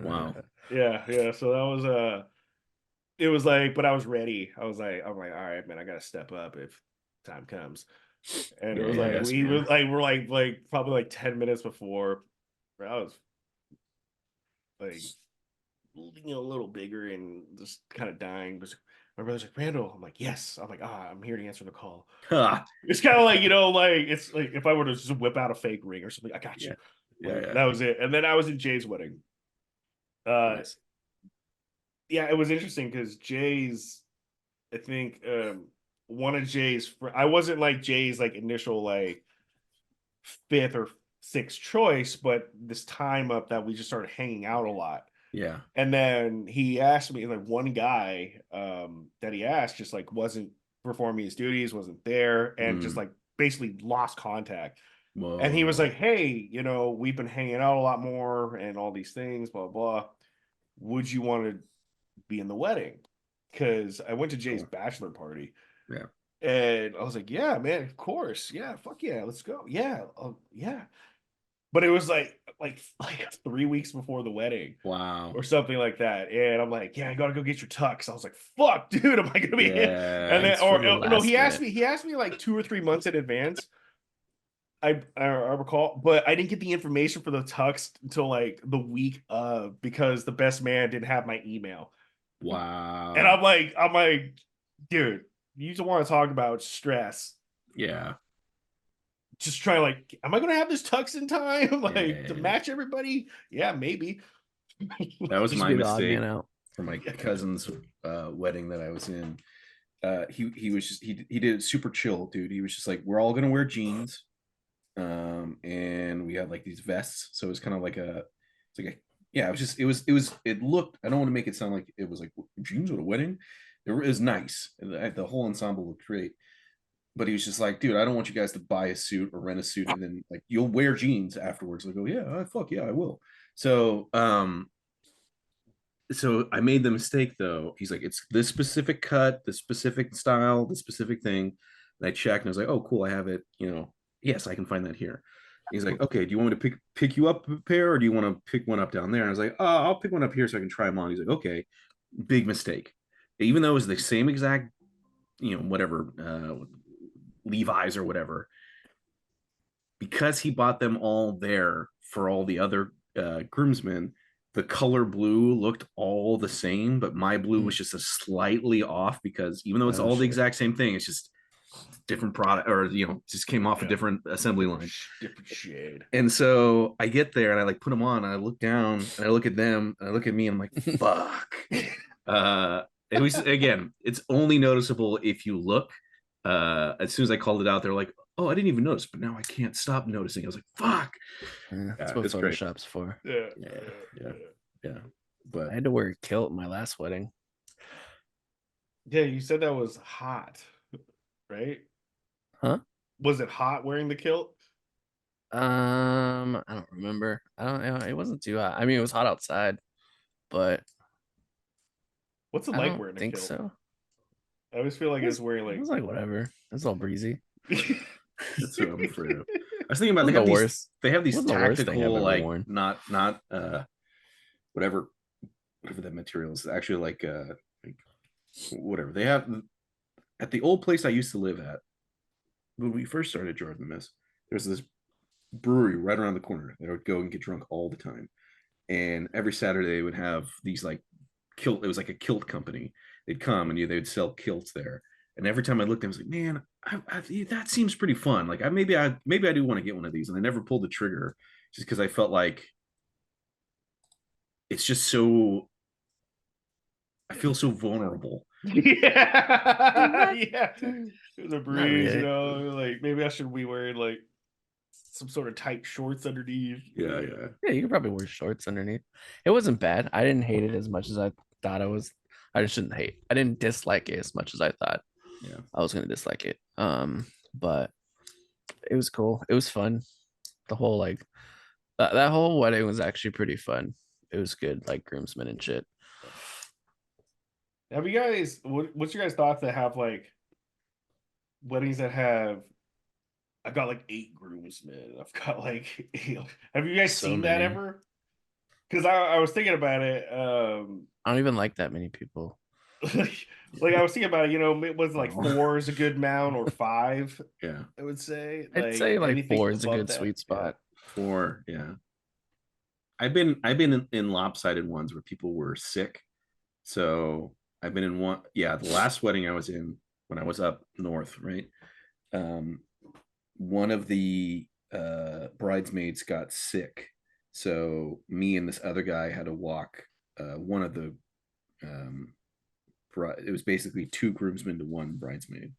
Wow. Yeah, yeah. So that was it was like, but I was ready. I'm like, all right, man, I gotta step up if time comes. And it Yeah, was yeah, like yes, we man. was we're like probably like 10 minutes before I was like a little bigger and just kind of dying. But my brother's like, Randall, I'm like, yes. I'm like, I'm here to answer the call. Ha! It's kind of like, you know, like it's like if I were to just whip out a fake ring or something, I got you. Yeah, yeah, Like, yeah. that was it. And then I was in Jay's wedding. Nice. Yeah, it was interesting because Jay's, I think, one of Jay's, I wasn't like Jay's like initial like fifth or sixth choice, but this time up that we just started hanging out a lot. Yeah. And then he asked me, like one guy that he asked just like wasn't performing his duties, wasn't there, and just Mm. like basically lost contact. And he was Whoa. like, hey, you know, we've been hanging out a lot more and all these things, blah, blah. Would you want to be in the wedding? Because I went to Jay's Cool. bachelor party. Yeah. And I was like, yeah, man, of course. Yeah, fuck yeah, let's go. Yeah, yeah. But it was like 3 weeks before the wedding Wow. or something like that. And I'm like, yeah, I gotta go get your tux. I was like, fuck, dude, am I gonna be here? And Yeah. then Thanks for the no, last minute. he asked me like 2 or 3 months in advance. I recall, but I didn't get the information for the tux until like the week of because the best man didn't have my email. And Wow. I'm like, dude, you just want to talk about stress. Yeah. Just trying like, am I gonna have this tux in time? Like to Yeah. match everybody? Yeah, maybe. That was Just my be the odd mistake man out. for my cousin's wedding that I was in. He was just he did it super chill, dude. He was just like, we're all gonna wear jeans. And we had like these vests, so it was kind of like it's like a yeah, it looked, I don't want to make it sound like it was like jeans at a wedding. It was nice. The whole ensemble looked great. But he was just like, dude, I don't want you guys to buy a suit or rent a suit and then like you'll wear jeans afterwards. Like, oh yeah, fuck yeah, I will. So I made the mistake though. He's like, it's this specific cut, this specific style, this specific thing. And I checked and I was like, oh, cool, I have it. Yes, I can find that here. He's like, okay, do you want me to pick you up a pair, or do you want to pick one up down there? And I was like, oh, I'll pick one up here so I can try them on. He's like, okay, big mistake. Even though it was the same exact, whatever, Levi's or whatever, because he bought them all there for all the other groomsmen, the color blue looked all the same, but my blue was just a slightly off because even though it's all the shit. exact same thing, it's just different product, or just came off a different assembly line. Different shade. And so I get there and I like put them on and I look down and I look at them and I look at me and I'm like, fuck. It was, again, it's only noticeable if you look. As soon as I called it out, they're like, oh, I didn't even notice, but now I can't stop noticing. I was like, fuck. That's what It's great. Photoshop's for. Yeah. But I had to wear a kilt at my last wedding. Yeah, you said that was hot, right? Huh? Was it hot wearing the kilt? I don't remember. I don't know. It wasn't too hot. I mean, it was hot outside, but What's it I like don't wearing a think kilt? so. I always feel like it's where It like was like whatever. It's all breezy. That's what I'm afraid of. I was thinking about Wasn't the worst. they have these Wasn't the worst thing I've tactical ever like worn. not whatever that material is actually like whatever they have at the old place I used to live at when we first started JARdon Mess. There's this brewery right around the corner. They would go and get drunk all the time, and every Saturday they would have these like kilt. It was like a kilt company. They'd come and they'd sell kilts there. And every time I looked, I was like, man, that seems pretty fun. Like maybe I do want to get one of these, and I never pulled the trigger just because I felt like it's just so. I feel so vulnerable. yeah, yeah. The breeze, really. you know, like maybe I should be wearing like some sort of tight shorts underneath. Yeah. Yeah, you could probably wear shorts underneath. It wasn't bad. I didn't hate it as much as I thought I was. I just shouldn't hate. I didn't dislike it as much as I thought Yeah. I was gonna dislike it. But it was cool. It was fun. The whole like that whole wedding was actually pretty fun. It was good, like groomsmen and shit. Have you guys? What's your guys' thoughts that have like weddings that have? I've got like 8 groomsmen. I've got like 8. Have you guys So seen that many. ever? Because I was thinking about it. I don't even like that many people. Like I was thinking about it. You know, it was like Oh. 4 is a good amount or 5. Yeah. I would say. I'd say like anything 4 is a above good that. sweet spot. 4. Yeah. I've been in lopsided ones where people were sick. So I've been in one. Yeah, the last wedding I was in when I was up north, right? One of the bridesmaids got sick, so me and this other guy had to walk one of the. It was basically 2 groomsmen to 1 bridesmaid.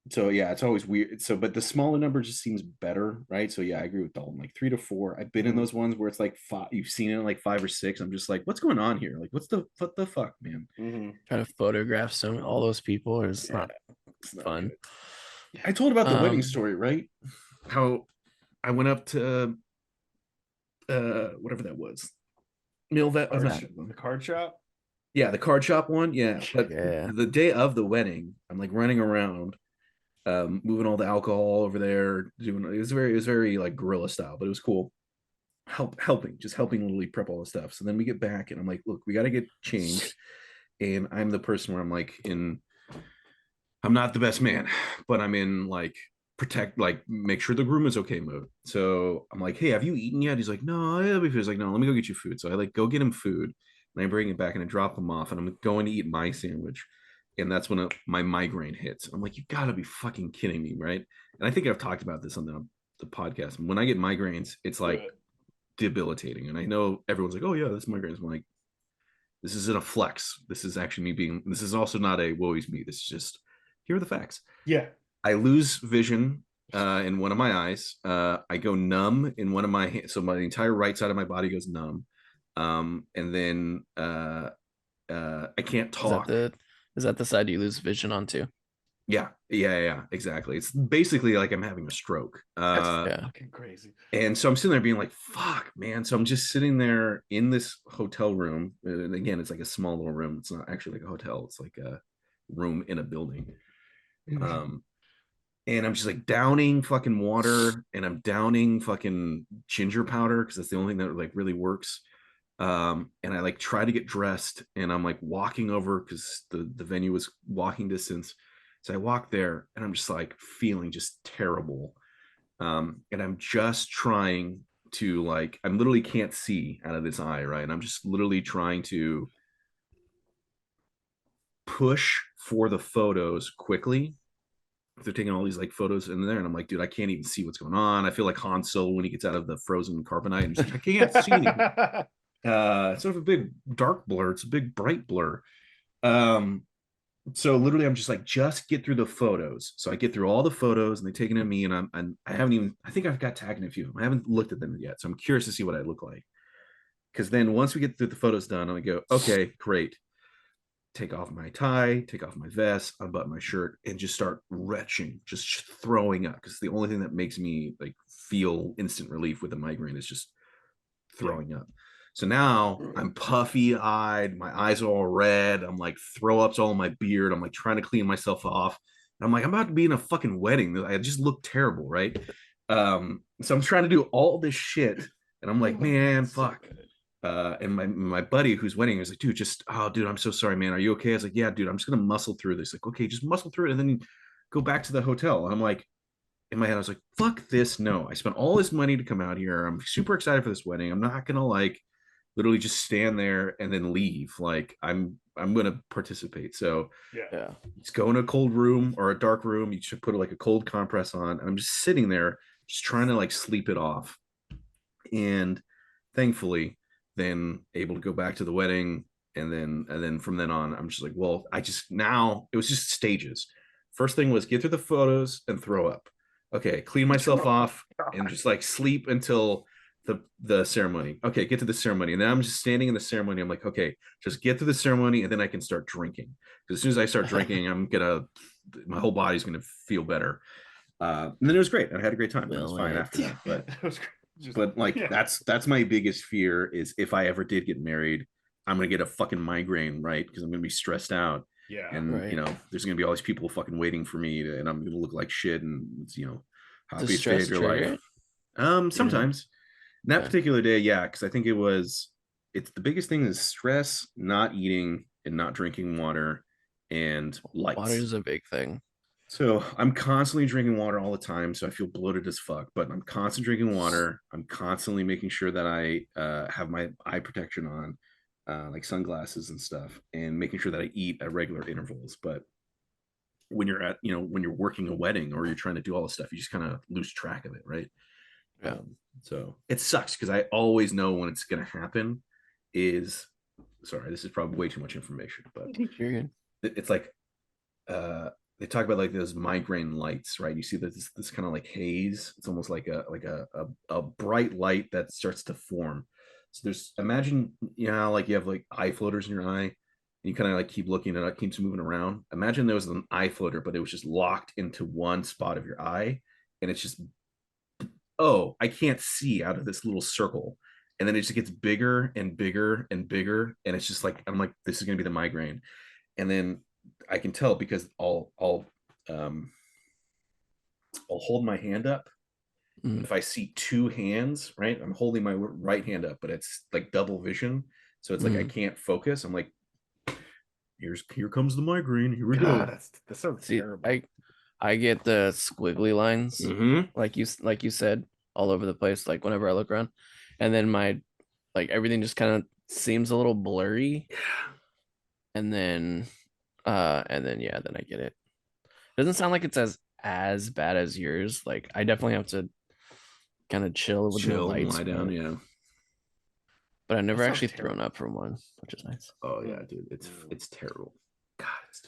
So yeah, it's always weird. So, but the smaller number just seems better, right? So yeah, I agree with Dalton. Like 3 to 4. I've been in those ones where it's like 5. You've seen it in like 5 or 6. I'm just like, what's going on here? Like, what the fuck, man? Mm-hmm. Trying to photograph all those people is not It's not fun. good. I told about the wedding Um, story, right? How I went up to whatever that was. Milvet, The card shop. yeah, the card shop one. Yeah. But Yeah. the day of the wedding, I'm like running around, moving all the alcohol over there, doing it was very like guerrilla style, but it was cool. Just helping literally prep all the stuff. So then we get back and I'm like, look, we gotta get changed. And I'm the person where I'm like I'm not the best man, but I'm in like protect, like make sure the groom is okay mode. So I'm like, hey, have you eaten yet? He's like, no, yeah, he's like, no, let me go get you food. So I like go get him food and I bring it back and I drop him off and I'm going to eat my sandwich. And that's when my migraine hits. I'm like, you gotta be fucking kidding me, right? And I think I've talked about this on the podcast. When I get migraines, it's like debilitating. And I know everyone's like, oh yeah, this migraines. I'm like, this isn't a flex. This is actually me being, this is also not a woe is me. This is just, here are the facts. Yeah. I lose vision in one of my eyes. I go numb in one of my hands. So my entire right side of my body goes numb. And then I can't talk. Is that the side you lose vision on too? Yeah, exactly. It's basically like I'm having a stroke. That's fucking crazy. And so I'm sitting there being like, fuck, man. So I'm just sitting there in this hotel room. And again, it's like a small little room. It's not actually like a hotel. It's like a room in a building. And I'm just like downing fucking water and I'm downing fucking ginger powder because that's the only thing that like really works. And I like try to get dressed and I'm like walking over because the venue was walking distance. So I walk there and I'm just like feeling just terrible. And I'm just trying to like, I'm literally can't see out of this eye, right? And I'm just literally trying to push for the photos quickly. They're taking all these like photos in there and I'm like, dude, I can't even see what's going on. I feel like Han Solo when he gets out of the frozen carbonite and just like, I can't see anything. It's sort of a big dark blur. It's a big bright blur. So literally I'm just like, just get through the photos. So I get through all the photos and they take it at me and I haven't even, I think I've got tagged in a few of them. I haven't looked at them yet. So I'm curious to see what I look like. Because then once we get through the photos done, I go, okay, great. Take off my tie, take off my vest, unbutton my shirt, and just start retching, just throwing up. Because the only thing that makes me like feel instant relief with a migraine is just throwing up. So now I'm puffy eyed, my eyes are all red. I'm like throw ups all in my beard. I'm like trying to clean myself off. And I'm like, I'm about to be in a fucking wedding. I just look terrible, right? So I'm trying to do all this shit, and I'm like, man, fuck. And my buddy who's wedding was like, dude, dude, I'm so sorry, man. Are you okay? I was like, yeah, dude, I'm just gonna muscle through this. Like, okay, just muscle through it, and then go back to the hotel. And I'm like, in my head, I was like, fuck this. No, I spent all this money to come out here. I'm super excited for this wedding. I'm not gonna like literally just stand there and then leave. Like I'm gonna participate. So Yeah. just go in a cold room or a dark room. You should put like a cold compress on. And I'm just sitting there, just trying to like sleep it off. And thankfully, then able to go back to the wedding. And then from then on, I'm just like, well, now it was just stages. First thing was get through the photos and throw up. Okay, clean myself off and just like sleep until the ceremony. Okay, get to the ceremony. And then I'm just standing in the ceremony. I'm like, okay, just get through the ceremony and then I can start drinking. Because as soon as I start drinking, my whole body's gonna feel better. And then it was great. I had a great time. It was fine after that. But that's my biggest fear is if I ever did get married, I'm gonna get a fucking migraine, right? Because I'm gonna be stressed out. Yeah. And Right. there's gonna be all these people fucking waiting for me and I'm gonna look like shit and Does happiest day stress of your trigger life. Sometimes. That Yeah. particular day, yeah, because I think it's the biggest thing is stress, not eating and not drinking water and lights. Water is a big thing. So I'm constantly drinking water all the time. So I feel bloated as fuck, but I'm constantly drinking water. I'm constantly making sure that I have my eye protection on, like sunglasses and stuff, and making sure that I eat at regular intervals. But when when you're working a wedding or you're trying to do all this stuff, you just kind of lose track of it, right? Yeah. So it sucks because I always know when it's going to happen. Sorry, this is probably way too much information, but You're good. it's like they talk about like those migraine lights, right? You see this kind of like haze. It's almost like a bright light that starts to form. So imagine like you have like eye floaters in your eye, and you kind of like keep looking and it keeps moving around. Imagine there was an eye floater, but it was just locked into one spot of your eye, and it's just I can't see out of this little circle. And then it just gets bigger and bigger and bigger. And it's just like, I'm like, this is going to be the migraine. And then I can tell because I'll hold my hand up. Mm. If I see two hands, right, I'm holding my right hand up, but it's like double vision. So it's like, I can't focus. I'm like, here comes the migraine. Here we go. That sounds See, terrible. I get the squiggly lines, Mm-hmm. like you said, all over the place. Like whenever I look around, and then everything just kind of seems a little blurry. And then yeah, then I get it. Doesn't sound like it's as bad as yours. Like I definitely have to kind of chill with the lights, lie down, yeah. But I've never That actually sounds thrown up from one, which is nice. Oh yeah, dude, it's terrible. God, it's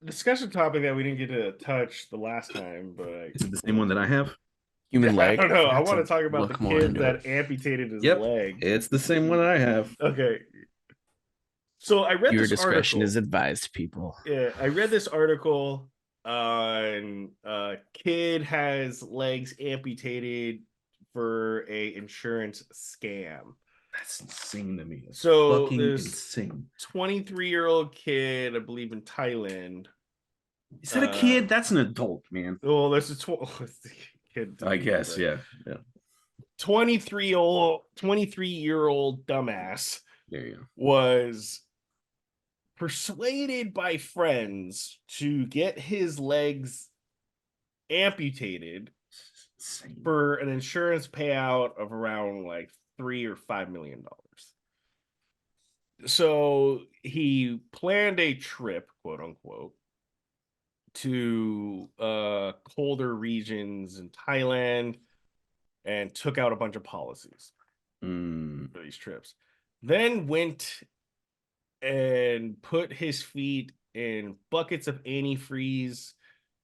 Discussion topic that we didn't get to touch the last time, but Is it the same one that I have? Human I leg. don't know. I have want to talk about the look more kid into that it. amputated his Yep, leg. it's the same one I have. Okay. So I read Your this discretion article. is advised, people. Yeah, I read this article on kid has legs amputated for a insurance scam. That's insane to me. That's So fucking this insane. 23-year-old kid, I believe in Thailand. Is that a kid? That's an adult, man. Well, there's a kid. I guess, yeah. 23-year-old dumbass There you go. was persuaded by friends to get his legs amputated Insane. for an insurance payout of around like $3 or $5 million. So he planned a trip, quote unquote, to colder regions in Thailand and took out a bunch of policies for these trips. Then went and put his feet in buckets of antifreeze,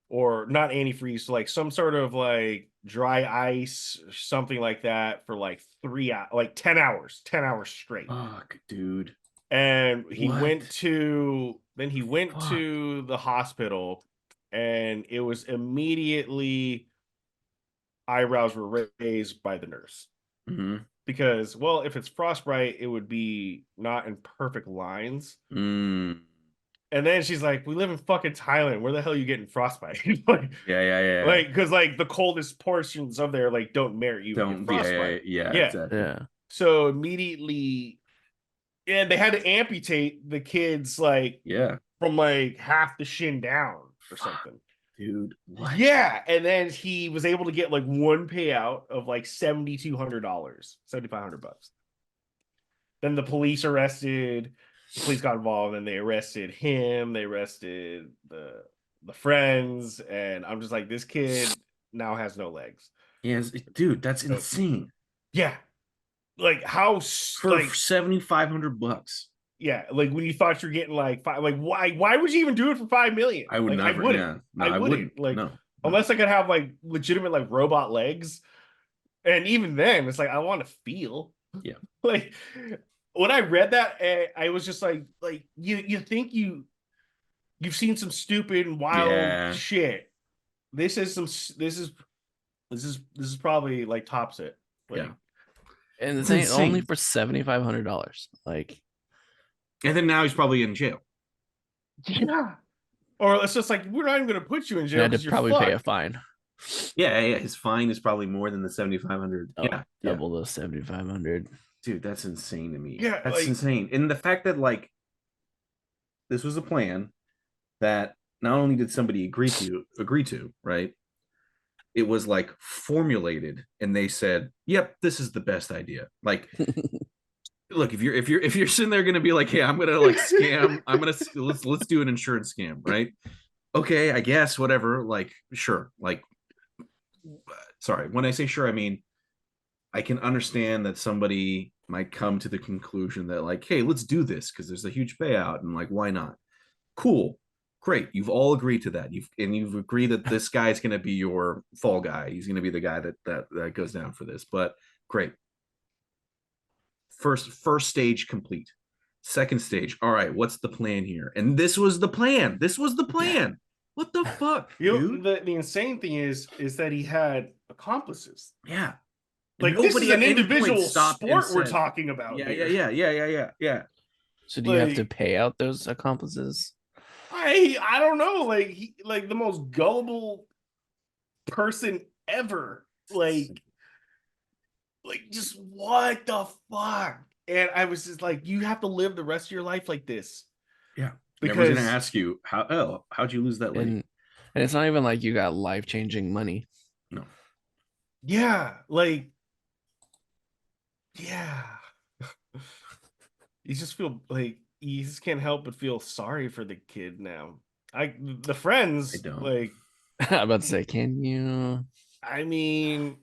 or not antifreeze, like some sort of like dry ice or something like that for like 10 hours straight. Fuck, dude. And he What? went to the hospital, and it was immediately eyebrows were raised by the nurse. Mm-hmm. because, well, if it's frostbite, it would be not in perfect lines. Mm. And then she's like, "We live in fucking Thailand. Where the hell are you getting frostbite?" like, Yeah. like, because like the coldest portions of there like don't merit you Don't get frostbite. yeah, Yeah. exactly. Yeah. So immediately, and they had to amputate the kids like Yeah. from like half the shin down or something. Dude, what? Yeah, and then he was able to get like one payout of like $7,200, $7,500. Then the police got involved, and they arrested him. They arrested the friends, and I'm just like, this kid now has no legs. Yes, dude, that's insane. Yeah, like how For like $7,500. yeah, like when you thought you're getting like five, like why would you even do it for 5 million? I would like, never. I wouldn't. Yeah, no, I wouldn't. Like no. unless I could have like legitimate like robot legs, and even then, it's like I want to feel. Yeah. Like when I read that, I was just like you think you've seen some stupid and wild shit. This is probably like tops it. Like, Yeah. And It's it's only insane. for $7,500. Like, And then now he's probably in jail. yeah. Or it's just like, we're not even going to put you in I jail had because to you're probably fucked. pay a fine. Yeah. His fine is probably more than the 7,500. Oh, Yeah. double the 7,500. Dude, that's insane to me. Yeah, That's like- insane. And the fact that like this was a plan that not only did somebody agree to, right? It was like formulated, and they said, "Yep, this is the best idea." Like, look, if you're sitting there gonna be like, "Hey, I'm gonna like scam, let's do an insurance scam," right? Okay, I guess whatever. Like, sure. Like, sorry, when I say sure, I mean I can understand that somebody might come to the conclusion that like, hey, let's do this because there's a huge payout, and like, why not? Cool, great. You've all agreed to that. You've agreed that this guy's going to be your fall guy. He's going to be the guy that goes down for this. But great. First stage complete. Second stage. All right, what's the plan here? And this was the plan. Yeah. What the fuck, You dude? know, the insane thing is that he had accomplices. Yeah. Like, this is at an any point individual stopped and sport we're said- talking about. Yeah, here. yeah. So do you have to Like- pay out those accomplices? I don't know. Like the most gullible person ever. Like just what the fuck? And I was just like, you have to live the rest of your life like this. Yeah. Because Everyone's gonna ask you how'd you lose that leg? And it's not even like you got life-changing money. No. yeah, like yeah. You just feel like you just can't help but feel sorry for the kid now. The friends I don't. like I'm about to say, can you? I mean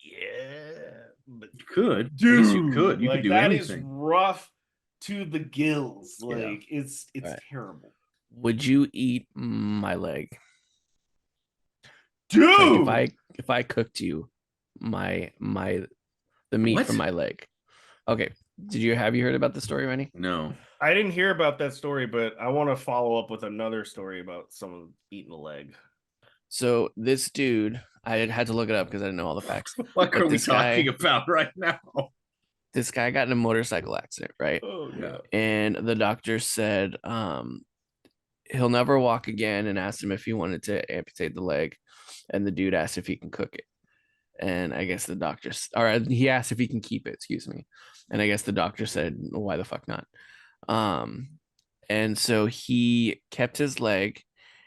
yeah, but You could. I dude, guess you could. You like, could do that is anything. rough to the gills. Yeah. Like it's Right. terrible. Would you eat my leg? Dude, Like if I cooked you the meat What? from my leg. Okay. Have you heard about the story, Rennie? No. I didn't hear about that story, but I want to follow up with another story about someone eating a leg. So this dude, I had to look it up because I didn't know all the facts. What But are we this guy- talking about right now? This guy got in a motorcycle accident, right? Oh Yeah. And the doctor said he'll never walk again, and asked him if he wanted to amputate the leg. And the dude asked if he can cook it. And I guess he asked if he can keep it, excuse me. And I guess the doctor said, why the fuck not? And so he kept his leg,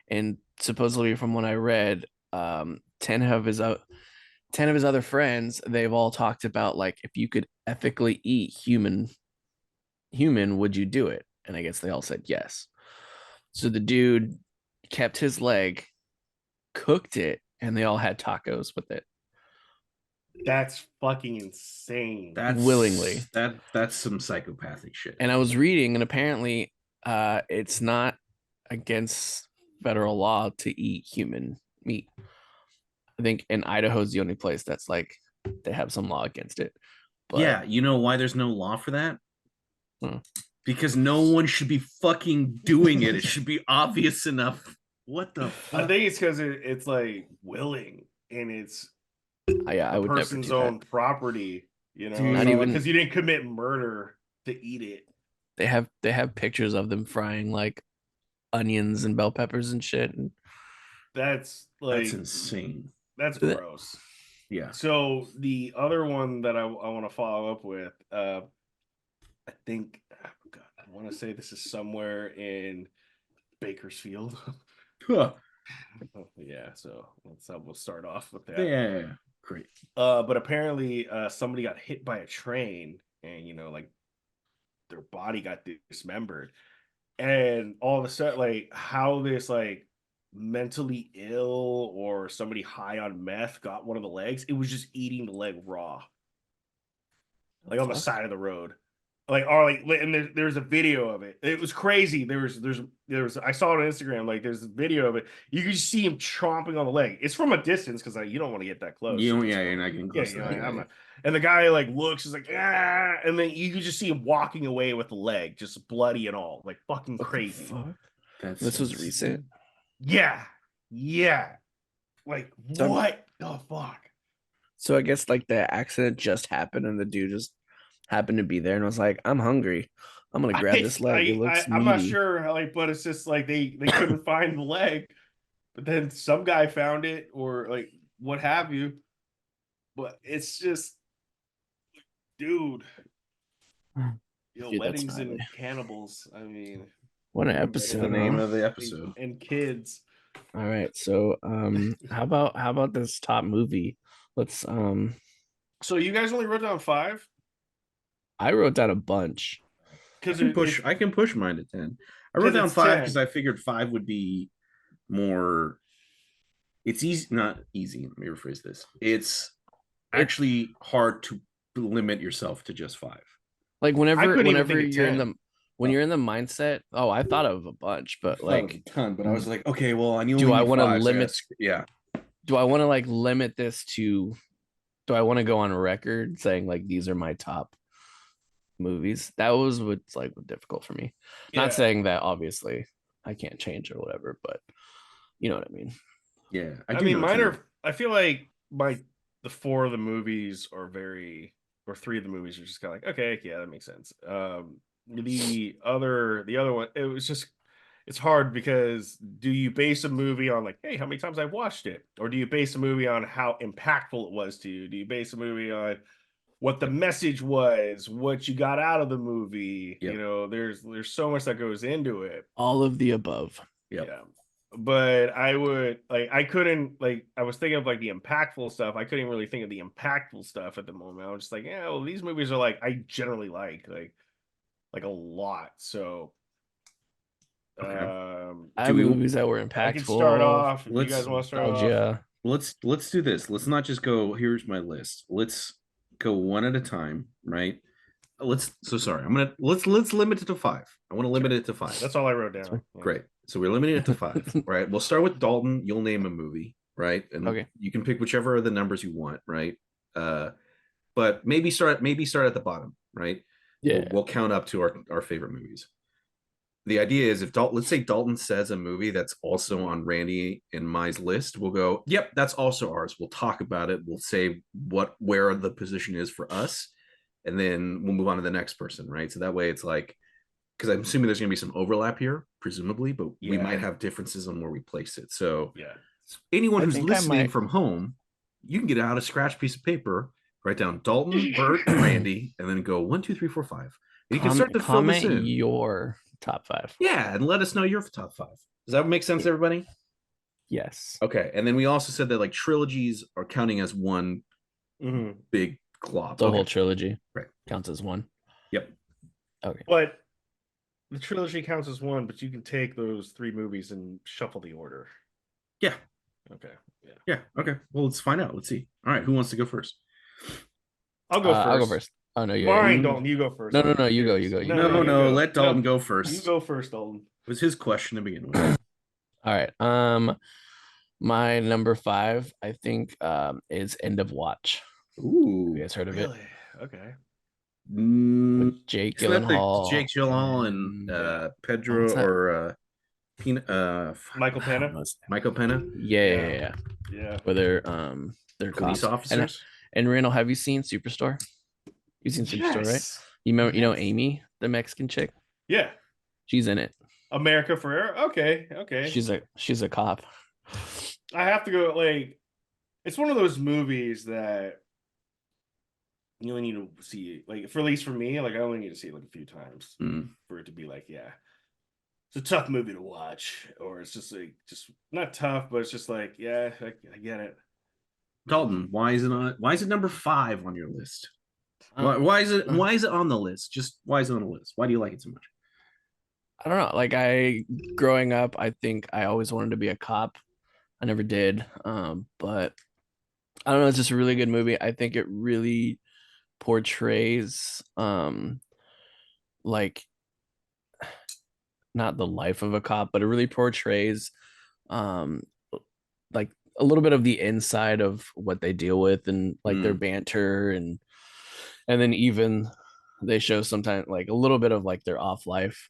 and supposedly from what I read, 10 of his other friends, they've all talked about like, if you could ethically eat human, would you do it? And I guess they all said yes. So the dude kept his leg, cooked it, and they all had tacos with it. That's fucking insane. Willingly. That's some psychopathic shit. And I was reading, and apparently it's not against federal law to eat human meat. I think in Idaho is the only place that's like they have some law against it. But yeah, you know why there's no law for that? Hmm. Because no one should be fucking doing it. It should be obvious enough. What the I fuck? think it's because it's like willing and it's I a would never person's do that. own property. You know, Dude. Not even because you didn't commit murder to eat it. they have pictures of them frying like onions and bell peppers and shit. And That's like That's insane. that's gross. Yeah. So the other one that I want to follow up with, I think, God, I want to say this is somewhere in Bakersfield. Huh. Yeah, so we'll start off with that. Yeah. Great. But apparently, somebody got hit by a train, and like their body got dismembered, and all of a sudden, like how this like mentally ill or somebody high on meth got one of the legs, it was just eating the leg raw, like on the side of the road. Like, or like, and there's a video of it. It was crazy. There's I saw it on Instagram. Like, there's a video of it. You can see him chomping on the leg. It's from a distance because you don't want to get that close. You don't, yeah, you're not getting close. Yeah, to that. I'm not. And the guy like looks, is like, ah, and then you can just see him walking away with the leg, just bloody and all, like fucking crazy. This was recent. Yeah, like what the fuck? So I guess like the accident just happened, and the dude just happened to be there and was like, "I'm hungry. I'm gonna grab this leg. It looks I'm not meaty." sure, like, but it's just like they couldn't find the leg, but then some guy found it or like what have you. But it's just, dude, Dude, weddings and cannibals. I mean, what an That's the episode! name of the episode. and kids. All right, so how about this top movie? Let's So you guys only wrote down 5? I wrote down a bunch. Because I can push mine to 10. I wrote 'Cause down it's 5 10. because I figured 5 would be more. It's easy, not easy. Let me rephrase this. It's actually hard to limit yourself to just 5. Like whenever couldn't even whenever think of you're in 10. the when you're in the mindset, oh, I thought of a bunch, but I thought of like, a ton, but I was like, okay, well, I do I want to limit? Yeah, Do I want to like limit this to? Do I want to go on record saying like these are my top movies? That was what's like difficult for me. Yeah. Not saying that obviously I can't change or whatever, but you know what I mean. yeah. I mean, mine are. I feel like the 4 of the movies are very, or 3 of the movies are just kind of like, okay, yeah, that makes sense. The other one, it was just, it's hard because do you base a movie on like, hey, how many times I've watched it, or do you base a movie on how impactful it was to you? Do you base a movie on what the message was, what you got out of the movie? Yep. There's so much that goes into it. All of the above. Yep. Yeah. But I couldn't, like, I was thinking of like the impactful stuff. I couldn't really think of the impactful stuff at the moment. I was just like, yeah, well, these movies are like, I generally like a lot. So Okay. I have movies that were impactful. I can start off if you guys want to start off. Yeah. Let's do this. Let's not just go, here's my list. Let's go one at a time, right? Let's limit it to 5. I want to limit it to 5. That's all I wrote down. Yeah. Great. So we're limiting it to 5. Right. We'll start with Dalton. You'll name a movie, right? And okay, you can pick whichever of the numbers you want, right? But maybe start at the bottom, right? Yeah. We'll count up to our favorite movies. The idea is if let's say Dalton says a movie that's also on Randy and my list, we'll go, yep, that's also ours. We'll talk about it. We'll say where the position is for us, and then we'll move on to the next person, right? So that way it's like, because I'm assuming there's going to be some overlap here, presumably, but we might have differences on where we place it. So anyone who's listening from home, you can get out a scratch piece of paper, write down Dalton, Bert, and Randy, and then go 1, 2, 3, 4, 5. And you can start to fill this in. Your top 5. Yeah, and let us know your top 5. Does that make sense, everybody? Yes. Okay, and then we also said that like trilogies are counting as one big glob. The whole trilogy counts as one. Yep. Okay. But the trilogy counts as one, but you can take those 3 movies and shuffle the order. Yeah. Okay. Yeah. Okay. Well, let's find out. Let's see. All right. Who wants to go first? I'll go first. I'll go first. Oh no, Fine, Dalton, you go first. No, you go. No, let Dalton go first. You go first, Dalton. It was his question to begin with. All right. My number 5, I think, is End of Watch. Ooh, you guys heard of it? Okay. With Jake Gyllenhaal. Jake Gyllenhaal and Pedro or Michael Pena. Michael Pena. Yeah. Where they're police officers. And Randall, have you seen Superstore? You've seen Superstore, right? Yes. You know Yes. Amy, the Mexican chick. Yeah. She's in it. America Ferrera. Okay. She's a cop. I have to go. Like, it's one of those movies that you only need to see. Like, for at least for me, like I only need to see it like a few times for it to be like, yeah, it's a tough movie to watch, or it's just like just not tough, but it's just like, yeah, I get it. Dalton, why is it number 5 on your list? Um, Why is it on the list? Just why is it on the list? Why do you like it so much? I don't know. Like growing up, I think I always wanted to be a cop. I never did. But I don't know. It's just a really good movie. I think it really portrays, like not the life of a cop, but it really portrays, um, like a little bit of the inside of what they deal with and like their banter and then even they show sometimes like a little bit of like their off life,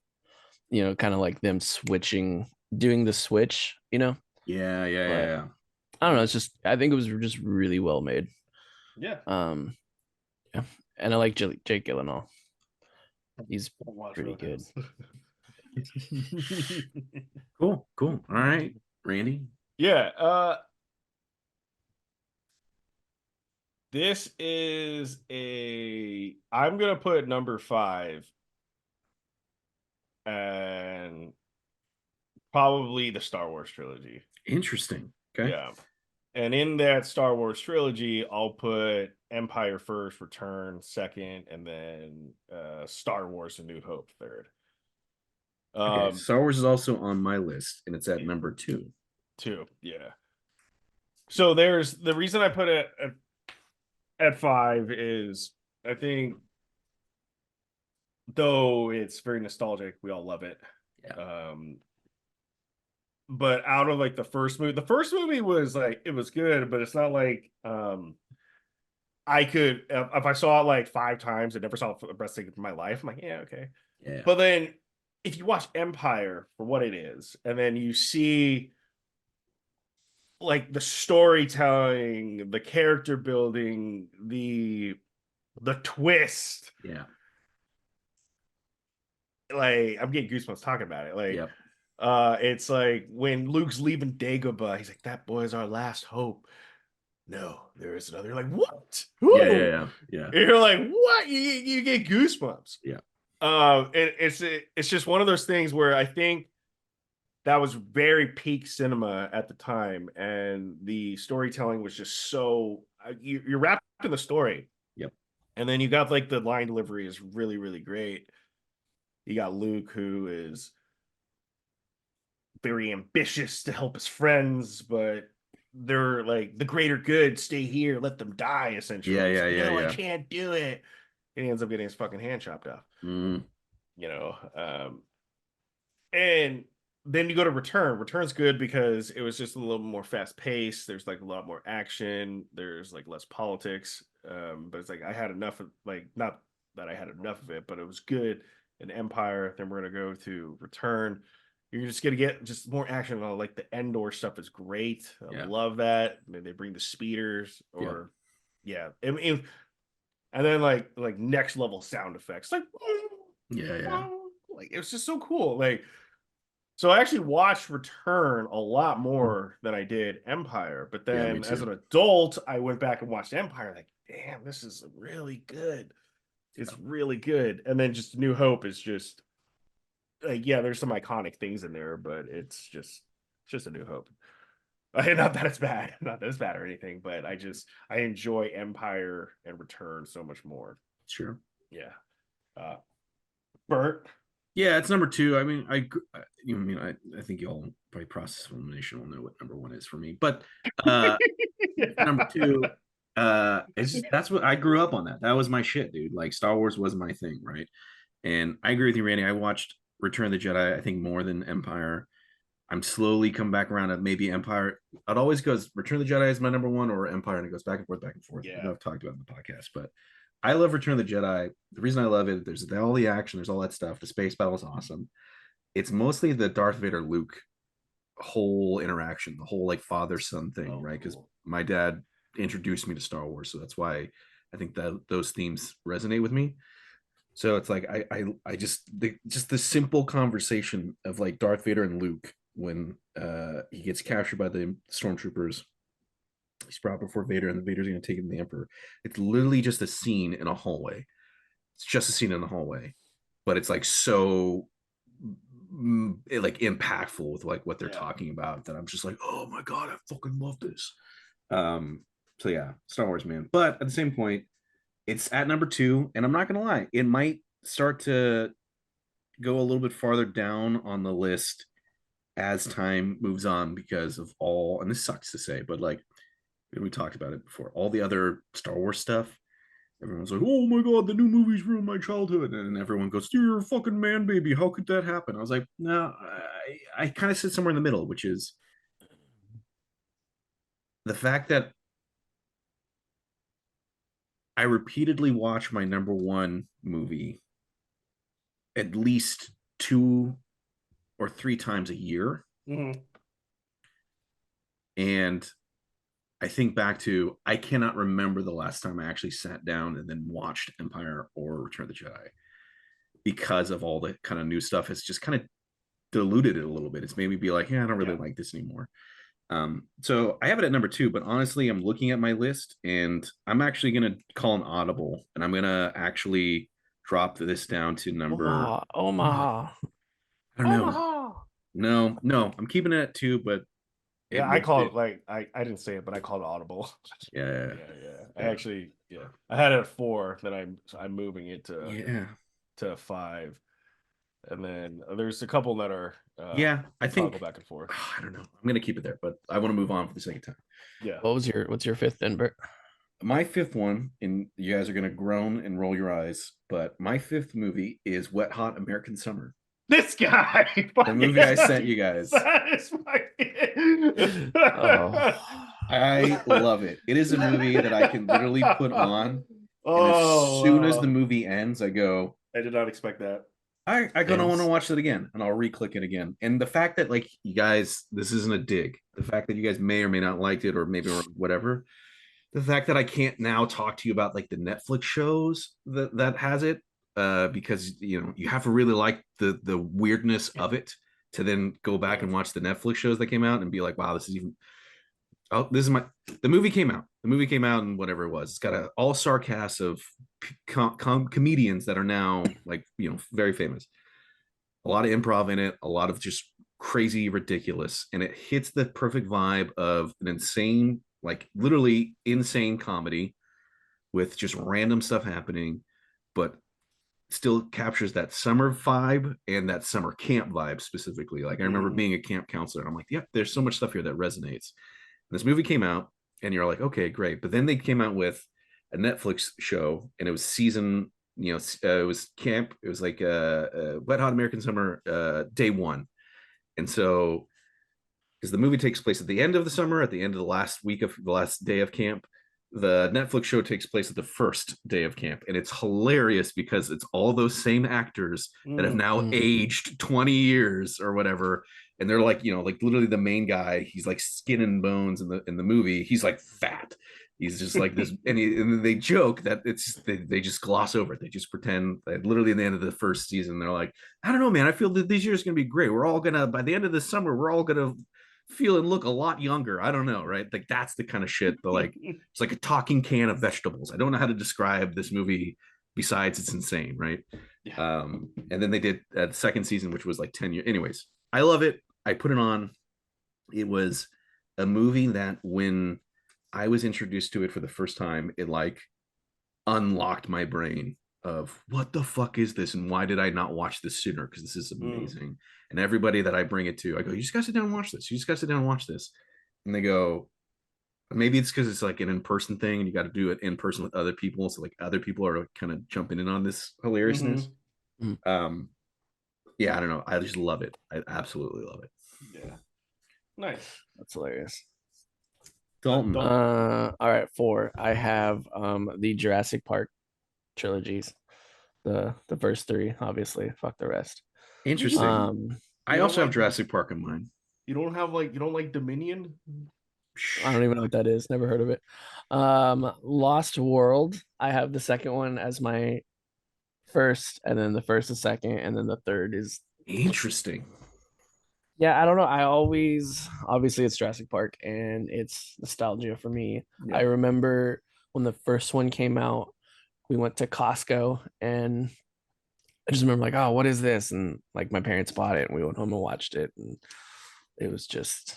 kind of like them doing the switch, but Yeah. I don't know. It's just I think it was just really well made. Yeah. Yeah, and I like Jake Gyllenhaal. He's pretty good. Cool. All right, Randy. Yeah. This is I'm gonna put number 5 and probably the Star Wars trilogy. Interesting. Okay. Yeah. And in that Star Wars trilogy, I'll put Empire first, Return second, and then Star Wars A New Hope third. Okay. Star Wars is also on my list, and it's at number 2. 2, yeah. So there's the reason I put it at 5 is I think though it's very nostalgic, we all love it. Yeah. But out of like the first movie was like it was good, but it's not like I could if I saw it like 5 times and never saw it for the rest of my life, I'm like, yeah, okay. Yeah. But then if you watch Empire for what it is, and then you see like the storytelling, the character building, the twist, Yeah. like I'm getting goosebumps talking about it. Like, Yep. it's like when Luke's leaving Dagobah, he's like, "That boy's our last hope." No, there is another. You're like, what? Who? Yeah. And you're like, what? You get goosebumps. Yeah. And it's just one of those things where I think that was very peak cinema at the time, and the storytelling was just so you're wrapped in the story. Yep. And then you got like the line delivery is really, really great. You got Luke, who is very ambitious to help his friends, but they're like the greater good, stay here, let them die, essentially. Yeah. I can't do it. And he ends up getting his fucking hand chopped off. Mm. And then you go to Return's good because it was just a little more fast paced. There's like a lot more action, there's like less politics. But it's like I had enough of, like, not that I had enough of it, but it was good. In Empire, then we're gonna go to Return. You're just gonna get just more action. Like the Endor stuff is great. I love that. They bring the speeders, or and then like next level sound effects, like like it was just so cool. Like, so I actually watched Return a lot more than I did Empire. But then as an adult, I went back and watched Empire. Like, damn, this is really good. It's really good. And then just New Hope is just like, yeah, there's some iconic things in there, but it's just a New Hope. Not that it's bad, not that it's bad or anything, but I enjoy Empire and Return so much more. Sure. Yeah. Bert. Yeah, it's number 2. I mean, I think y'all by process of elimination will know what number 1 is for me, but number 2. That's what I grew up on. That was my shit, dude. Like, Star Wars was my thing, right? And I agree with you, Randy. I watched Return of the Jedi, I think, more than Empire. I'm slowly come back around to maybe Empire. It always goes Return of the Jedi is my number 1, or Empire, and it goes back and forth. Yeah. I've talked about it in the podcast, but I love Return of the Jedi. The reason I love it, there's all the action, there's all that stuff. The space battle is awesome. It's mostly the Darth Vader Luke whole interaction, the whole like father son thing, right? Because my dad introduced me to Star Wars, so that's why I think that those themes resonate with me. So it's like I just just the simple conversation of like Darth Vader and Luke when he gets captured by the stormtroopers. He's brought before Vader, and the Vader's going to take him to the Emperor. It's literally just a scene in a hallway. It's just a scene in the hallway, but it's like so like impactful with like what they're talking about that I'm just like, oh my god, I fucking love this. So yeah, Star Wars, man. But at the same point, it's at number 2, and I'm not gonna lie, it might start to go a little bit farther down on the list as time moves on because of all, and this sucks to say, but like we talked about it before, all the other Star Wars stuff. Everyone's like, oh my god, the new movies ruined my childhood. And everyone goes, you're a fucking man baby. How could that happen? I was like, no, I kind of sit somewhere in the middle, which is the fact that I repeatedly watch my number 1 movie at least 2 or 3 times a year. Mm-hmm. And I think back to, I cannot remember the last time I actually sat down and then watched Empire or Return of the Jedi, because of all the kind of new stuff. It's just kind of diluted it a little bit. It's made me be like, yeah, I don't really like this anymore. So I have it at number 2, but honestly, I'm looking at my list and I'm actually going to call an audible, and I'm going to actually drop this down to number Omaha. I don't know. No, I'm keeping it at 2, but yeah, I called it like I didn't say it, but I called it audible. Yeah. I actually I had it at 4. Then I'm moving it to 5, and then there's a couple that are I think go back and forth. I don't know. I'm gonna keep it there, but I want to move on for the sake of time. Yeah. What's your 5th then, Bert? My 5th one, and you guys are gonna groan and roll your eyes, but my 5th movie is Wet Hot American Summer. This guy, the movie I sent you guys. That is I love it. It is a movie that I can literally put on, and as soon as the movie ends, I go, I did not expect that. I don't want to watch it again, and I'll re-click it again. And the fact that, like, you guys, this isn't a dig. The fact that you guys may or may not liked it, or maybe whatever. The fact that I can't now talk to you about like the Netflix shows that has it, because you have to really like the weirdness of it to then go back and watch the Netflix shows that came out and be like, wow, this is even. Oh, this is the movie came out. The movie came out, and whatever it was, it's got an all-star cast of comedians that are now like very famous. A lot of improv in it, a lot of just crazy ridiculous, and it hits the perfect vibe of an insane, like literally insane comedy with just random stuff happening, but still captures that summer vibe and that summer camp vibe specifically. Like I remember being a camp counselor, and I'm like, yep, there's so much stuff here that resonates. This movie came out, and you're like, okay, great. But then they came out with a Netflix show, and it was season, it was camp. It was like Wet Hot American Summer, day 1. And so, because the movie takes place at the end of the summer, at the end of the last day of camp, the Netflix show takes place at the first day of camp. And it's hilarious because it's all those same actors that have now aged 20 years or whatever. And they're like, like literally the main guy, he's like skin and bones in the movie. He's like fat. He's just like this. And they joke that they just gloss over it. They just pretend that literally in the end of the first season, they're like, I don't know, man. I feel that this year is going to be great. We're all by the end of the summer, we're all going to feel and look a lot younger. I don't know. Right. Like that's the kind of shit. It's like a talking can of vegetables. I don't know how to describe this movie besides it's insane. Right. Yeah. And then they did a second season, which was like 10 years. Anyways, I love it. I put it on. It was a movie that when I was introduced to it for the first time, it like unlocked my brain of what the fuck is this and why did I not watch this sooner? Because this is amazing. And everybody that I bring it to, I go, you just gotta sit down and watch this. You just gotta sit down and watch this. And they go, maybe it's because it's like an in-person thing and you got to do it in person with other people. So like other people are kind of jumping in on this hilariousness. Yeah, I don't know. I just love it. I absolutely love it. Yeah. Nice. That's hilarious. Dalton. All right, 4. I have the Jurassic Park trilogies. The first 3, obviously. Fuck the rest. Interesting. I also have Jurassic Park in mind. You don't like Dominion? I don't even know what that is. Never heard of it. Lost World. I have the second one as my first, and then the first is second, and then the third is Interesting. yeah, I don't know. I always obviously it's Jurassic Park and it's nostalgia for me. Yeah. I remember when the first one came out, we went to Costco and I just remember like, oh, what is this? And like my parents bought it and we went home and watched it and it was just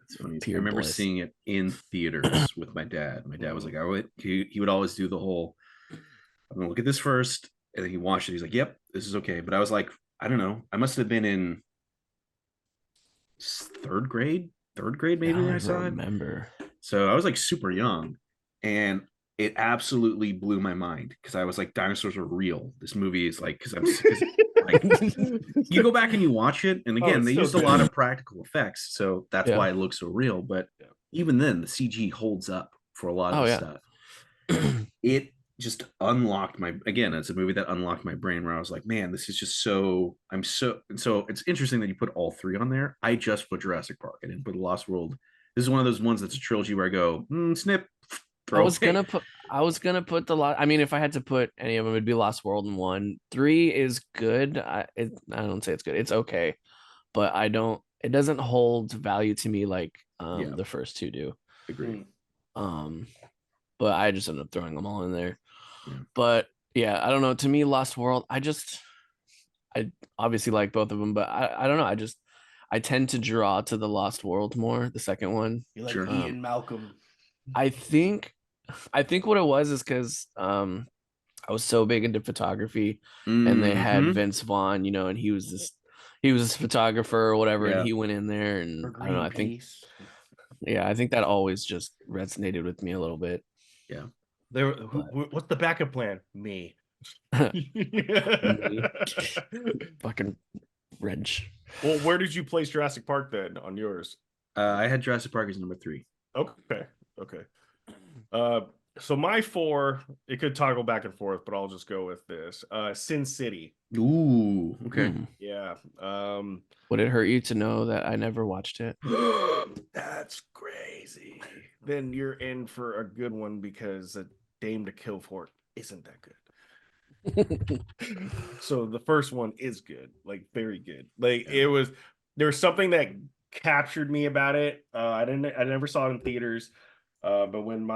It's funny. I pure remember bliss. seeing it in theaters with my dad. My dad was like, he would always do the whole, I'm gonna look at this first, and then he watched it. He's like, "Yep, this is okay." But I was like, I don't know. I must have been in third grade Yeah, I maybe don't when I even saw it. remember. So I was like super young, and it absolutely blew my mind because I was like, dinosaurs are real. This movie is like, like you go back and you watch it, and again, it's they so used a good. lot of practical effects, so that's Yeah. why it looks so real. But Yeah. even then, the CG holds up for a lot of Oh, the yeah. stuff. It just unlocked my, again, it's a movie that unlocked my brain where I was like, man, this is just so, so it's interesting that you put all three on there. I just put Jurassic Park. I didn't put Lost World. This is one of those ones that's a trilogy where I go, snip, I throw was away. gonna put the lot. I mean, if I had to put any of them, it'd be Lost World and one. Three is good. I don't say it's good. It's okay, but I don't. It doesn't hold value to me like Yeah. the first two do. Agree. Um, but I just ended up throwing them all in there. Yeah. But yeah, I don't know. To me, Lost World, I obviously like both of them, but I don't know. I tend to draw to the Lost World more, the second one. You like Sure. Ian Malcolm? I think what it was is because I was so big into photography and they had Mhm. Vince Vaughn, you know, and he was this photographer or whatever, and Yeah. he went in there and Or I don't know, I think Greenpeace? I think that always just resonated with me a little bit. Yeah. What's the backup plan? Me. Me. Fucking wrench. Well, where did you place Jurassic Park then on yours? I had Jurassic Park as number 3. Okay. So my 4, it could toggle back and forth, but I'll just go with this. Sin City. Ooh, okay. Yeah. Would it hurt you to know that I never watched it? That's crazy. Then you're in for a good one because A Dame to Kill For isn't that good. So the first one is good, like very good. Like Yeah. there was something that captured me about it. I never saw it in theaters. But when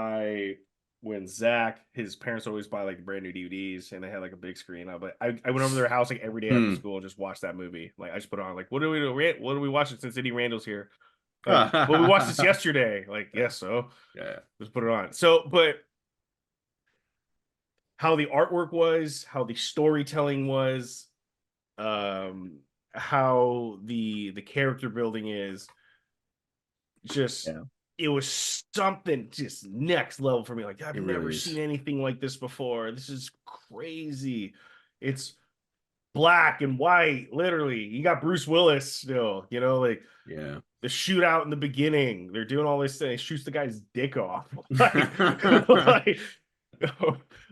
Zach, his parents always buy like brand new DVDs and they had like a big screen. I went over to their house like every day after school and just watched that movie. Like I just put it on like, what do we do? What do we watch since Eddie Randall's here? Like, well, we watched this yesterday. Like, yes, so Yeah. just put it on. So, but how the artwork was, how the storytelling was, how the character building is, just it was something just next level for me. Like I've never seen anything like this before. This is crazy. It's black and white, literally. You got Bruce Willis still, you know, like Yeah. the shootout in the beginning. They're doing all this thing. Shoots the guy's dick off. Like,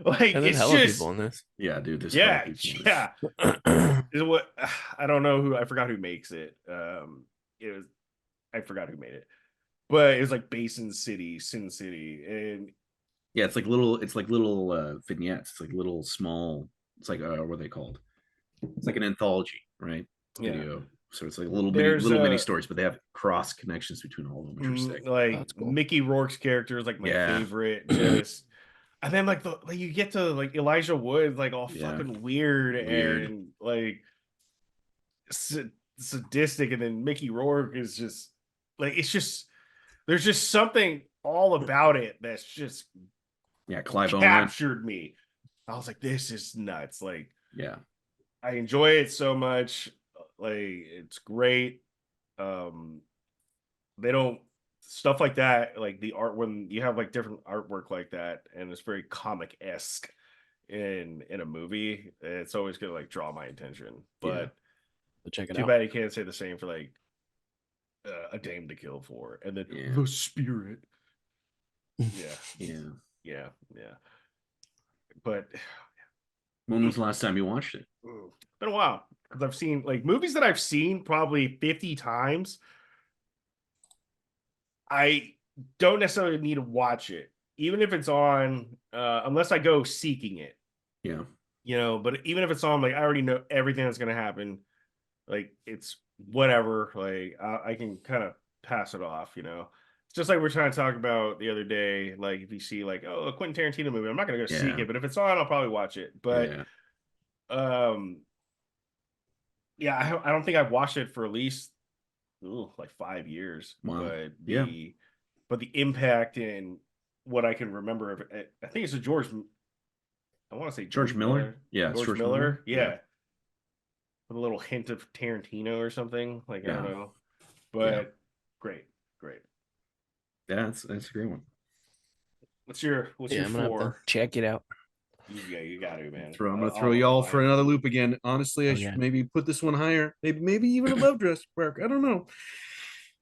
like And there's it's hella just people in this. Yeah, dude. There's yeah. Is what I don't know who, I forgot who makes it. It was, I forgot who made it, but it was like Sin City, and yeah, it's like little vignettes. It's like little small. It's like what are they called? It's like an anthology, right? Video. So it's like little mini stories, but they have cross connections between all of them, which are sick. Like cool. Mickey Rourke's character is like my favorite. Just and then like you get to like Elijah Wood, like all fucking weird and like sadistic, and then Mickey Rourke is just like, it's just, there's just something all about it that's just Clive captured me. I was like, this is nuts. Like, I enjoy it so much. Like, it's great. They don't, stuff like that, like the art, when you have like different artwork like that and it's very comic-esque in a movie, it's always gonna like draw my attention. But check it out. Too bad you can't say the same for like A Dame to Kill For, and then The Spirit. Yeah. But when was the last time you watched it? It's been a while, because I've seen like movies that I've seen probably 50 times. I don't necessarily need to watch it. even if it's on, unless I go seeking it, Yeah. but even if it's on, like I already know everything that's gonna happen, like it's whatever, like I can kind of pass it off. It's just like we're trying to talk about the other day, like if you see like, oh, a Quentin Tarantino movie, I'm not gonna go seek Yeah. it, but if it's on, I'll probably watch it. But Yeah. yeah, I don't think I've watched it for at least like 5 years. Wow. But Yeah. the impact and what I can remember of it, I think it's I want to say George Miller. Yeah, it's George George Miller. Yeah. With a little hint of Tarantino or something. Like, I Yeah. don't know. Yeah. But great. Yeah, that's a great one. What's your I'm gonna have to four? check it out. You got to, man. I'm gonna throw y'all for another loop again. Honestly, I Oh, should yeah. maybe put this one higher. Maybe even above Jurassic Park. I don't know.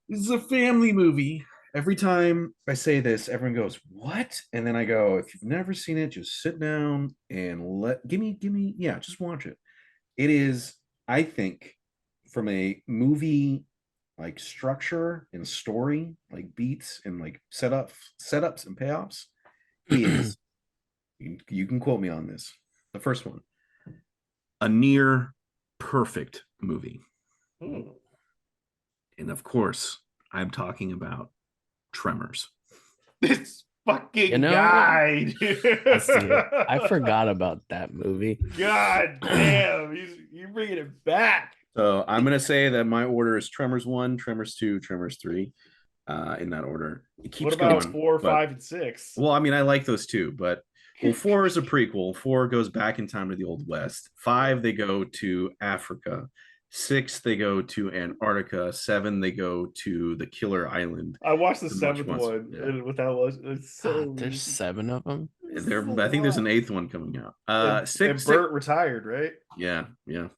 This is a family movie. Every time I say this, everyone goes, "What?" And then I go, "If you've never seen it, just sit down and give me, yeah, just watch it." It is, I think, from a movie like structure and story, like beats and like setups and payoffs, is you can quote me on this. The first one, a near perfect movie. And of course, I'm talking about Tremors. This fucking You know, guy. I see it. I forgot about that movie. God damn, you're bringing it back. So I'm gonna say that my order is Tremors 1, Tremors 2, Tremors 3, in that order. It keeps What about going. 4, but, 5, and 6? well, I mean, I like those too, but 4 is a prequel. 4 goes back in time to the Old West. 5, they go to Africa. 6, they go to Antarctica. 7, they go to the Killer Island. I watched the The much 7th once- one, yeah. and with that was it's so. There's 7 of them. I think there's an 8th one coming out. And Bert retired, right? Yeah. Yeah.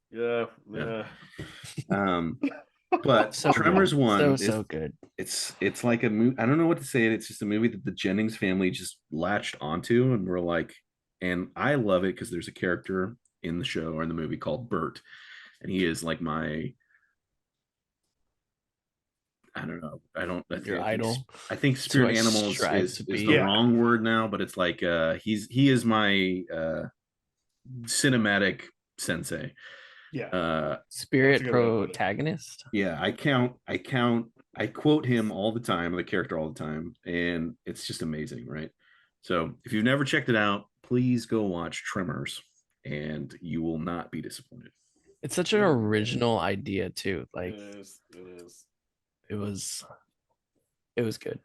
But So Tremors good. 1 so good. it's like a movie. I don't know what to say. It's just a movie that the Jennings family just latched onto, and we're like, and I love it because there's a character in the show or in the movie called Bert, and he is like my, I don't know. Your idol. I think who spirit I animals strive is to the be. wrong word now, but it's like he is my cinematic sensei. Yeah. Spirit That's a good way to put it. protagonist. Yeah, I quote him all the time, the character all the time, and it's just amazing, right? So if you've never checked it out, please go watch Tremors, and you will not be disappointed. It's such an original idea too. Like It is. it was good.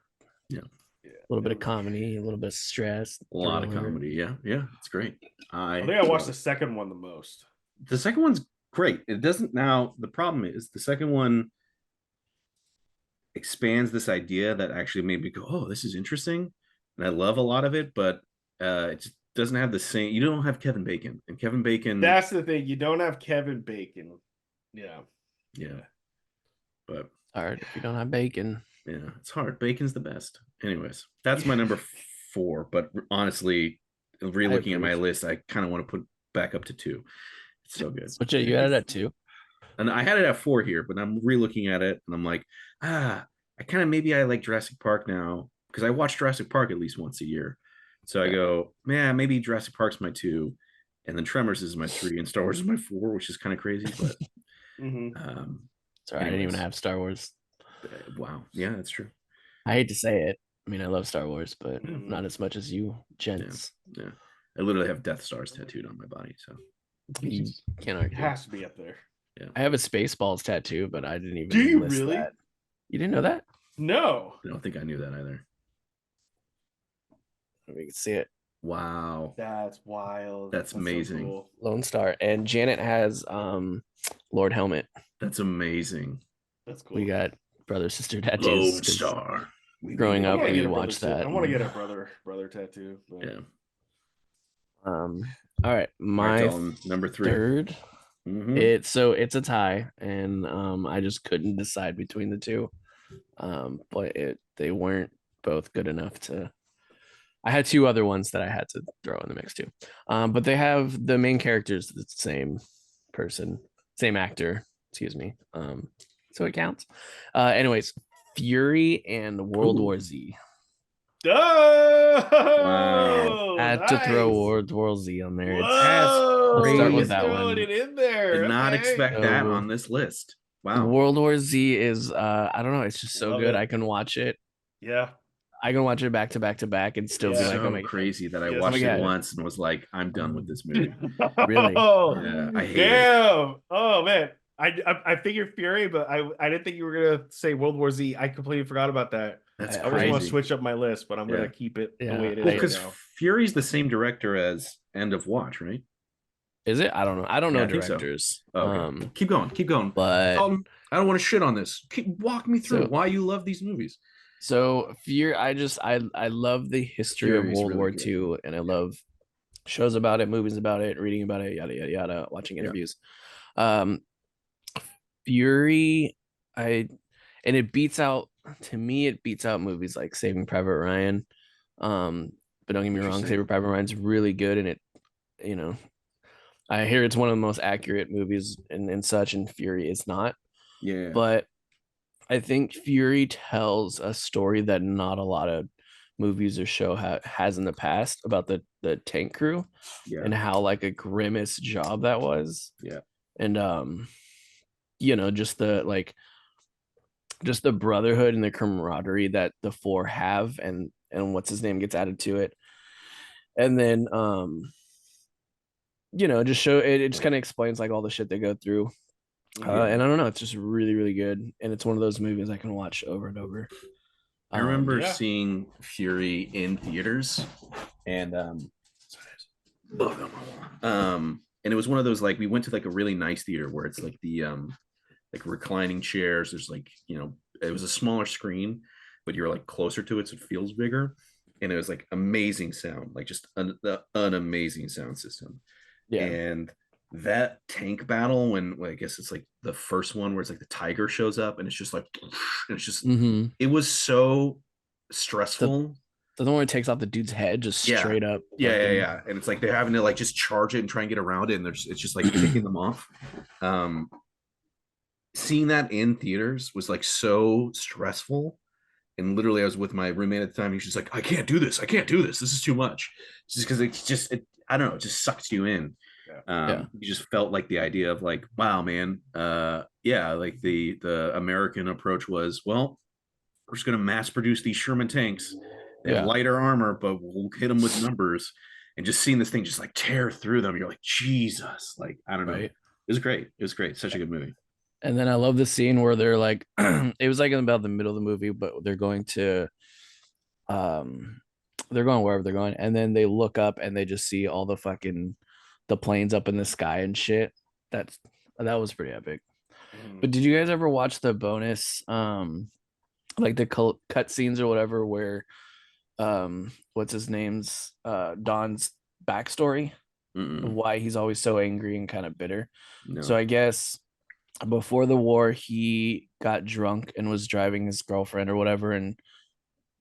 Yeah. A little bit of comedy, a little bit of stress, A lot of thriller. comedy. Yeah, it's great. I think I watched the second one the most. The second one's great. It doesn't now. The problem is the second one expands this idea that actually made me go, "Oh, this is interesting," and I love a lot of it, but it just doesn't have the same. You don't have Kevin Bacon, and Kevin Bacon. That's the thing. You don't have Kevin Bacon. Yeah, but It's hard if you don't have bacon. yeah, it's hard. Bacon's the best. Anyways, that's my number 4. But honestly, re-looking at my list, I kind of want to put back up to 2. It's so good. But you had it at 2. And I had it at 4 here, but I'm re-looking at it and I'm like, I kind of maybe I like Jurassic Park now because I watch Jurassic Park at least once a year. So I go, man, maybe Jurassic Park's my 2, and then Tremors is my 3, and Star Wars is my 4, which is kind of crazy. But sorry, I didn't even have Star Wars. Wow, yeah, that's true. I hate to say it. I mean, I love Star Wars, but not as much as you, gents. Yeah. I literally have Death Stars tattooed on my body, so You can't It argue. has to be up there. Yeah. I have a Spaceballs tattoo, but I didn't even. Do you list really? That. You didn't know that? No. I don't think I knew that either. We can see it. Wow, That's wild. That's amazing. So cool. Lone Star, and Janet has Lord Helmet. that's amazing. That's cool. We got brother sister tattoos. Lone 'cause Star. Growing I up, wanna we get a watched brother- that. I want to get a brother tattoo. But... Yeah. All right, my All right, Dalton, number 3. third. Mhm. It's a tie, and I just couldn't decide between the two. But they weren't both good enough to. I had 2 other ones that I had to throw in the mix too. But they have the main characters the same person, same actor, excuse me. So it counts. Anyways, Fury and World War Z. Oh, I had to throw nice. World War Z on there. That's Let's start with Whoa, that throwing one. it in there. Did not Okay. expect that So, on this list. Wow. World War Z is I don't know, it's just so Love good. it. I can watch it. Yeah. I can watch it back to back to back and still be Yeah. like, oh So my god. crazy that I Yes, watched it God. once and was like, I'm done with this movie. Really? Oh, Yeah, I hate it. damn. Oh man. I figured Fury, but I didn't think you were gonna say World War Z. I completely forgot about that. That's I I was gonna crazy. switch up my list, but I'm Yeah. gonna keep it the Yeah, way it is Well, right because now. Fury's the same director as End of Watch, right? Is it? I don't know. I don't Yeah, know I think so. directors. Oh, okay. Keep going. Keep going. But I don't want to shit on this. Walk me through So- why you love these movies. so Fear, I love the history of Fury's World really War good. II, and I love shows about it, movies about it, reading about it, yada yada yada, watching interviews. Um, Fury, and it beats out to me. It beats out movies like Saving Private Ryan. But don't get me wrong, Interesting. Saving Private Ryan's really good, and you know, I hear it's one of the most accurate movies and such, and Fury is not. Yeah. But I think Fury tells a story that not a lot of movies or show has in the past about the tank crew Yeah. and how like a grimace job that was. Yeah. And just the brotherhood and the camaraderie that the four have, and what's his name gets added to it. And then just show it just kind of explains like all the shit they go through. And I don't know, it's just really, really good. And it's one of those movies I can watch over and over. I remember Yeah. seeing Fury in theaters, and and it was one of those, like, we went to like a really nice theater where it's like the like reclining chairs. There's like, it was a smaller screen, but you're like closer to it, so it feels bigger. And it was like amazing sound, like just an amazing sound system. Yeah. And that tank battle, when, well, I guess it's like the first one where it's like the tiger shows up and it's just like, and it's just, Mm-hmm. it was so stressful. The one where it takes off the dude's head just Yeah. straight up. Yeah. And it's like they're having to like just charge it and try and get around it, and it's just like picking them off. Seeing that in theaters was like so stressful. And literally, I was with my roommate at the time. He's just like, I can't do this. This is too much. Just because I don't know, it just sucks you in. You just felt like the idea of like, wow, man, like the American approach was, well, we're just going to mass produce these Sherman tanks. They have lighter armor, but we'll hit them with numbers. And just seeing this thing just like tear through them, you're like, Jesus, like, I don't know. It was great. Such a good movie. And then I love the scene where they're like, it was like in about the middle of the movie, but they're going wherever they're going, and then they look up and they just see all the planes up in the sky and shit. That was pretty epic. But did you guys ever watch the bonus, like the cut scenes or whatever, where what's his name's Don's backstory of why he's always so angry and kind of bitter? No. So I guess before the war, he got drunk and was driving his girlfriend or whatever, and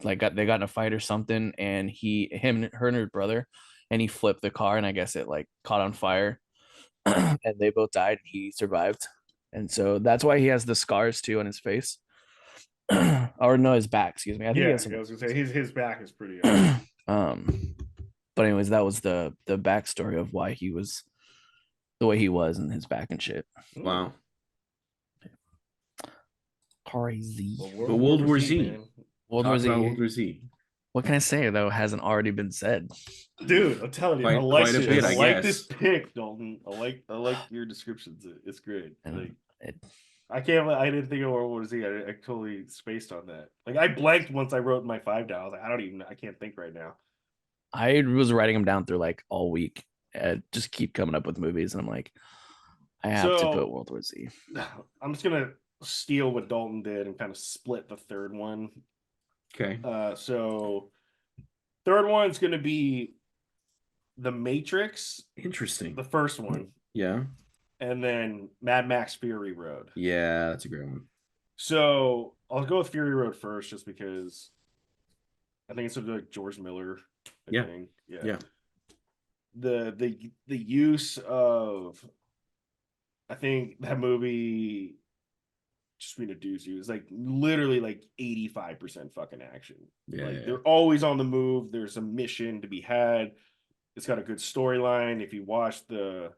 like they got in a fight or something, and her and her brother, and he flipped the car, and I guess it like caught on fire, and they both died, and he survived, and so that's why he has the scars too on his face, or no, his back. Excuse me. I think he has some... I was gonna say his back is pretty. But anyways, that was the backstory of why he was the way he was and his back and shit. Wow. Crazy. But World War Z. World War Z. World War Z. What can I say though hasn't already been said? Dude, I'm telling you, Quite- I like quite a this. bit, I I like guess. this pick, Dalton. I like your descriptions. It's great. And Like, I didn't think of World War Z. I totally spaced on that. Like, I blanked once I wrote my 5 down. I was like, I can't think right now. I was writing them down through like all week. Just keep coming up with movies, and I'm like, I have to put World War Z. I'm just gonna steal what Dalton did and kind of split the third one. Okay. So third one's gonna be The Matrix, Interesting. the first one, Yeah. and then Mad Max Fury Road. Yeah, that's a great one. So I'll go with Fury Road first, just because I think it's sort of like George Miller. Thing. Yeah. The use of, I think that movie just being a doozy. It's like literally like 85% fucking action. Yeah, Like yeah. they're always on the move. There's a mission to be had. It's got a good storyline. If you watch the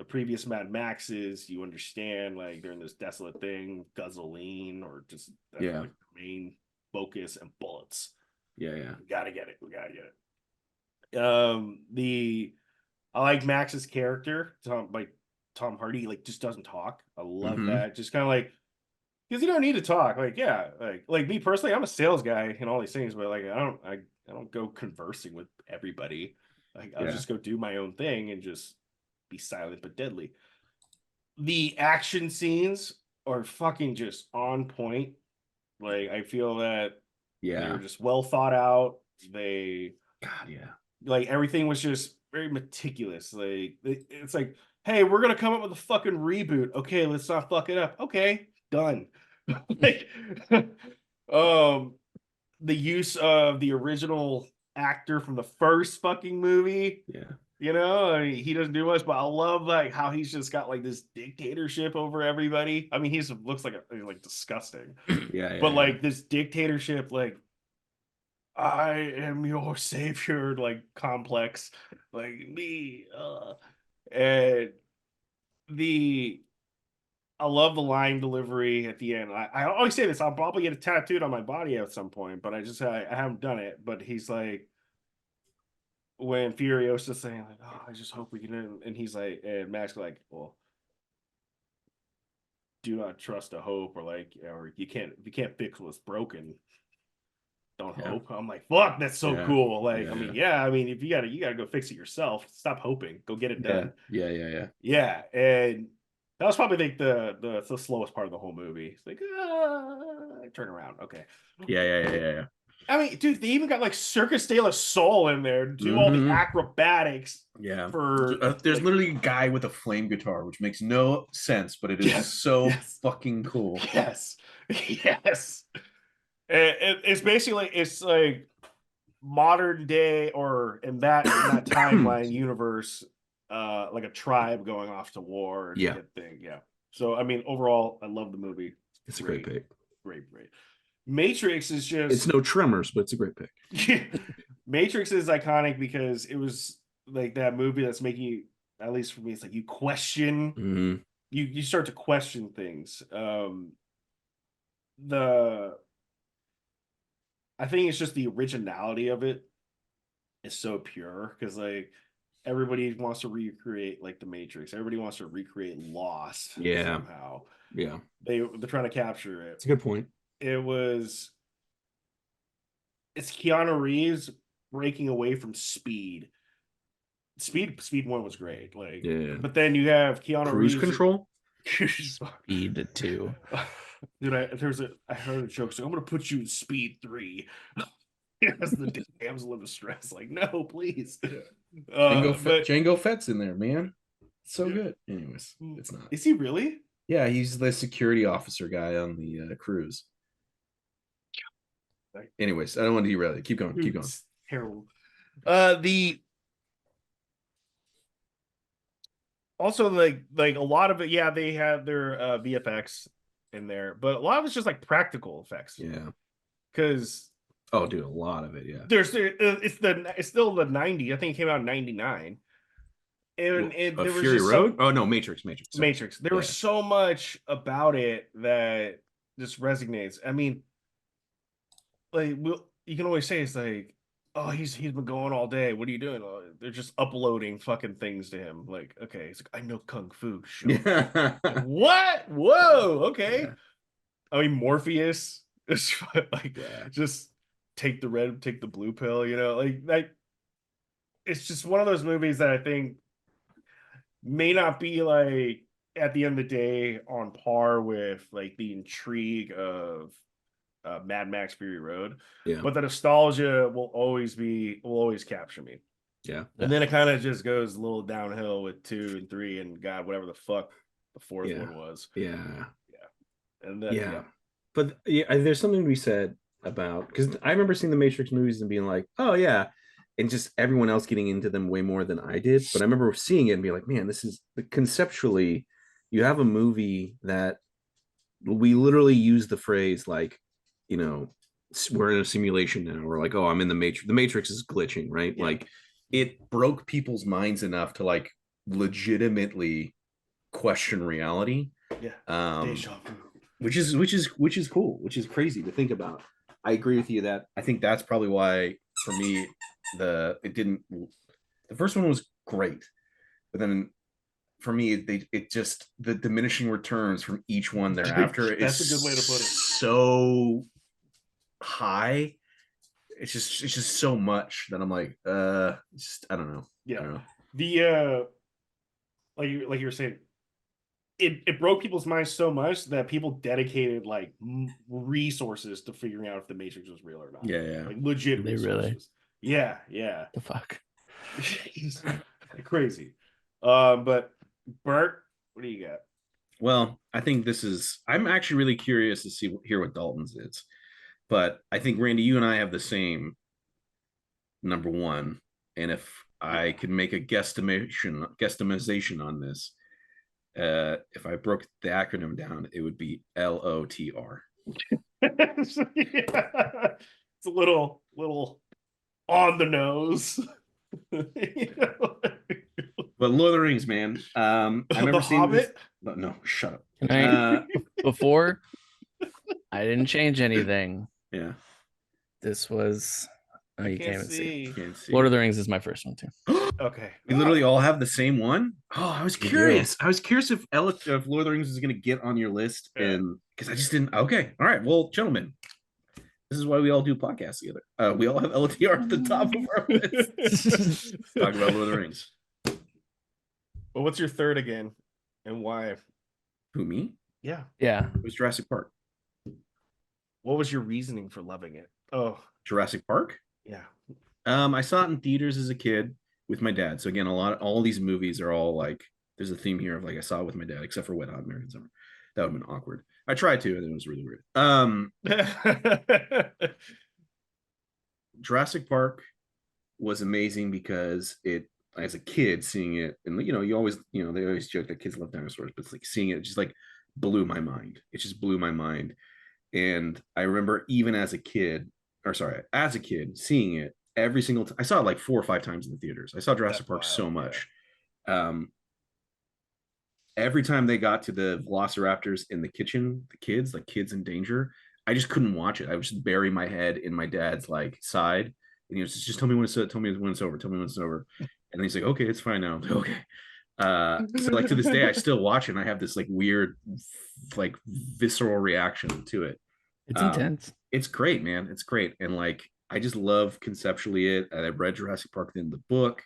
previous Mad Maxes, you understand like they're in this desolate thing, gasoline, or just that's Yeah. like the main focus, and bullets. Yeah, yeah. We gotta get it. We gotta get it. I like Max's character, Tom Hardy, like just doesn't talk. I love that. Just kind of like, because you don't need to talk. Like, yeah, like me personally, I'm a sales guy and all these things, but like I don't go conversing with everybody. Like I'll just go do my own thing and just be silent but deadly. The action scenes are fucking just on point. Like I feel that they're just well thought out. They God, yeah. Like everything was just very meticulous. Like it's like, hey, we're gonna come up with a fucking reboot. Okay, let's not fuck it up. Okay, done. Like, the use of the original actor from the first fucking movie. Yeah. You know, I mean, he doesn't do much, but I love like how he's just got like this dictatorship over everybody. I mean, he looks like like disgusting. Yeah, But like this dictatorship, like I am your savior, like complex, like me. And the I love the line delivery at the end. I always say this. I'll probably get it tattooed on my body at some point, but I haven't done it. But he's like, when Furiosa's saying like, "Oh, I just hope we can," and he's like, and Max like, "Well, do not trust a hope," or like, or you can't fix what's broken, don't hope. I'm like, fuck, that's so cool. Like, I mean, if you gotta go fix it yourself. Stop hoping. Go get it done. Yeah. And that was probably like the slowest part of the whole movie. It's like, turn around. Okay. Yeah. I mean, dude, they even got like Circus de la Soul in there to do all the acrobatics. Yeah. For there's like, literally a guy with a flame guitar, which makes no sense, but it is so fucking cool. Yes. It's basically like modern day, or in that timeline universe, like a tribe going off to war. Thing. Yeah. So I mean, overall, I love the movie. It's a great pick. Great. Matrix is just, it's no Tremors, but it's a great pick. Matrix is iconic because it was like that movie that's making you, at least for me, it's like you question, you start to question things. I think it's just the originality of it is so pure, because like everybody wants to recreate like the Matrix. Everybody wants to recreate Lost. Somehow. Yeah. They're trying to capture it. It's a good point. It's Keanu Reeves breaking away from Speed. Speed 1 was great. Like, but then you have Keanu Cruise Reeves. Control. Speed 2. Dude, I heard a joke. So I'm gonna put you in Speed 3. That's the damsel in distress. Like, no, please. Django Fett's in there, man. It's so good. Anyways, it's not. Is he really? Yeah, he's the security officer guy on the cruise. Anyways, I don't want to derail it. Keep going. It's terrible. Also like a lot of it, they have their VFX in there, but a lot of it's just like practical effects. Yeah. Because a lot of it. Yeah. It's still the 90s. I think it came out in 99. And there was Fury Road? Oh no, Matrix. Sorry. Matrix. There was so much about it that just resonates. I mean, like, you can always say it's like, oh, he's been going all day. What are you doing? Oh, they're just uploading fucking things to him. Like, okay, it's like, I know kung fu. Like, what? Whoa. Okay. Yeah. I mean, Morpheus is like, just take the blue pill. You know, like it's just one of those movies that I think may not be like at the end of the day on par with like the intrigue of Mad Max Fury Road, but the nostalgia will always capture me. Yeah. And then it kind of just goes a little downhill with 2 and 3 and God, whatever the fuck the fourth one was. And then but there's something to be said about, because I remember seeing the Matrix movies and being like, oh yeah, and just everyone else getting into them way more than I did. But I remember seeing it and being like, man, this is conceptually, you have a movie that we literally use the phrase like, we're in a simulation now. We're like, oh, I'm in the Matrix. The Matrix is glitching, right? Yeah. Like, it broke people's minds enough to like legitimately question reality. Yeah. Deja vu. Which is cool, which is crazy to think about. I agree with you that I think that's probably why for me the first one was great, but then for me it just the diminishing returns from each one thereafter That's is a good way to put it. so high. It's just so much that I'm like, I don't know. Yeah. I don't know. The like you were saying, it broke people's minds so much that people dedicated like resources to figuring out if the Matrix was real or not. Yeah. Like legit They resources. really? Yeah. The fuck. Crazy. But Bert, what do you got? Well, I think I'm actually really curious to hear what Dalton's is. But I think Randy, you and I have the same number one. And if I could make a guesstimation on this, if I broke the acronym down, it would be LOTR. It's a little on the nose. But Lord of the Rings, man. I remember The seeing Hobbit? this. No, shut up. Can I before I didn't change anything. Yeah. This was you can't even see. Can't see. Lord of the Rings is my first one too. Okay. We literally all have the same one. Oh, I was We curious. I was curious if Lord of the Rings is going to get on your list, and because I just didn't. Okay, all right. Well, gentlemen, this is why we all do podcasts together. We all have LTR at the top of our list. Talk about Lord of the Rings. Well, what's your third again, and why? Who, me? Yeah. Yeah. It was Jurassic Park. What was your reasoning for loving it? Oh, Jurassic Park. yeah. I saw it in theaters as a kid with my dad. So again, all these movies are all like, there's a theme here of like I saw it with my dad, except for Wet Hot American Summer. That would have been awkward. I tried to, and it was really weird. Jurassic Park was amazing because it, as a kid, seeing it, and they always joke that kids love dinosaurs, but it's like seeing it just like blew my mind. It just blew my mind. And I remember even as a kid, seeing it every single time. I saw it like 4 or 5 times in the theaters. I saw Jurassic Park so much. Every time they got to the velociraptors in the kitchen, the kids in danger, I just couldn't watch it. I would just bury my head in my dad's like side, and he was just tell me when it's over, tell me when it's over. And he's like, okay, it's fine now. Okay. So like to this day, I still watch it, and I have this like weird, like visceral reaction to it. It's intense. It's great, man. It's great. And like, I just love conceptually it. I read Jurassic Park in the book.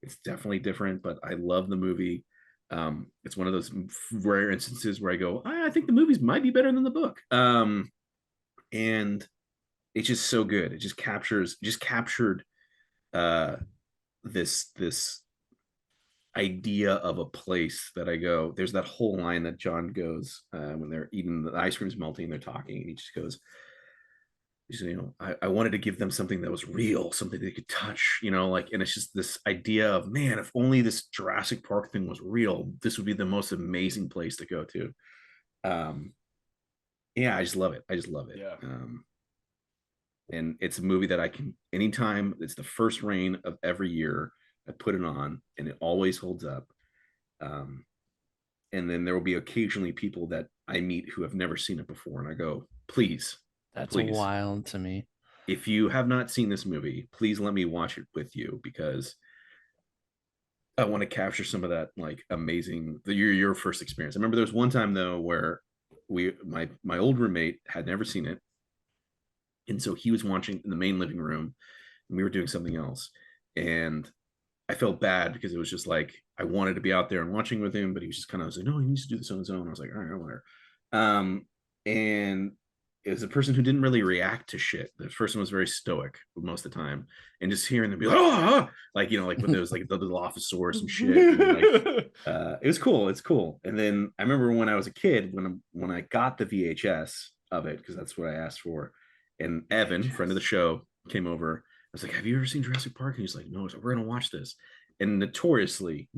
It's definitely different, but I love the movie. It's one of those rare instances where I go, I think the movies might be better than the book. And it's just so good. It just captured this idea of a place that I go. There's that whole line that John goes when they're eating, the ice cream's melting and they're talking, and he just goes, I wanted to give them something that was real, something they could touch, like, and it's just this idea of, man, if only this Jurassic Park thing was real, this would be the most amazing place to go to. Yeah, I just love it. Yeah. And it's a movie that I can, anytime it's the first rain of every year, I put it on and it always holds up. And then there will be occasionally people that I meet who have never seen it before, and I go, please. That's please, wild to me. if you have not seen this movie, please let me watch it with you, because I want to capture some of that like amazing your first experience. I remember there was one time though where my old roommate had never seen it, and so he was watching in the main living room, and we were doing something else, and I felt bad because it was just like I wanted to be out there and watching with him, but he was just kind of like, no, he needs to do this on his own. I was like, all right, whatever. And it was a person who didn't really react to shit. The person was very stoic most of the time, and just hearing them be like, oh, like like when there was like the little office or some shit. Like, it was cool. It's cool. And then I remember when I was a kid, when I got the VHS of it, because that's what I asked for, and Evan, friend of the show, came over. I was like, have you ever seen Jurassic Park? And he's like, no. So we're gonna watch this. And notoriously,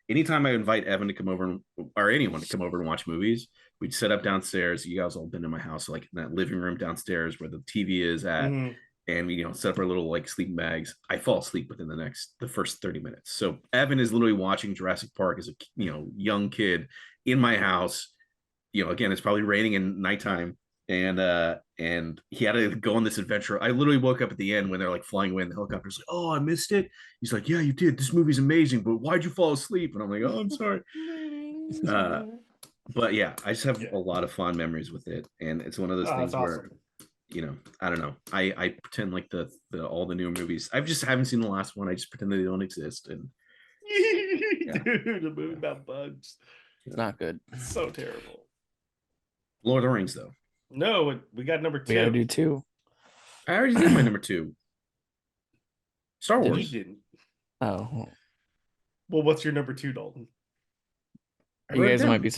anytime I invite Evan to come over or anyone to come over and watch movies, we'd set up downstairs. You guys all been in my house, like in that living room downstairs where the TV is at, Mhm. and we set up our little like sleeping bags. I fall asleep within the first 30 minutes. So Evan is literally watching Jurassic Park as a young kid in my house. Again, it's probably raining in nighttime, and he had to go on this adventure. I literally woke up at the end when they're like flying away in the helicopter. He's like, "Oh, I missed it." He's like, "Yeah, you did. This movie's amazing, but why'd you fall asleep?" And I'm like, "Oh, I'm sorry." Uh, but yeah, I just have a lot of fond memories with it, and it's one of those things that's where awesome. I don't know. I pretend like the all the new movies. I just haven't seen the last one. I just pretend they don't exist. And Dude, a movie about bugs. It's not good. It's so terrible. Lord of the Rings, though. No, we got number 2. We gotta do 2. I already did my number 2. Star He Wars. didn't. Oh, Well, what's your number 2, Dalton? you guys might be.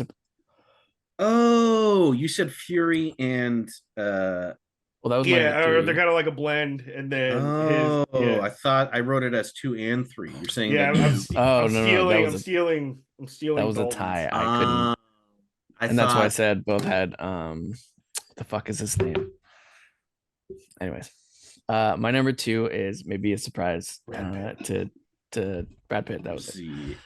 Oh, you said Fury and Well, that was Yeah, my or 3. they're kind of like a blend, and then I thought I wrote it as 2 and 3. You're saying yeah, that Oh, I'm no, stealing, that was I'm stealing that was a Dalton's. tie. I couldn't, and that's why I said both had the fuck is his name? Anyways, my number 2 is maybe a surprise to Brad Pitt. That was it.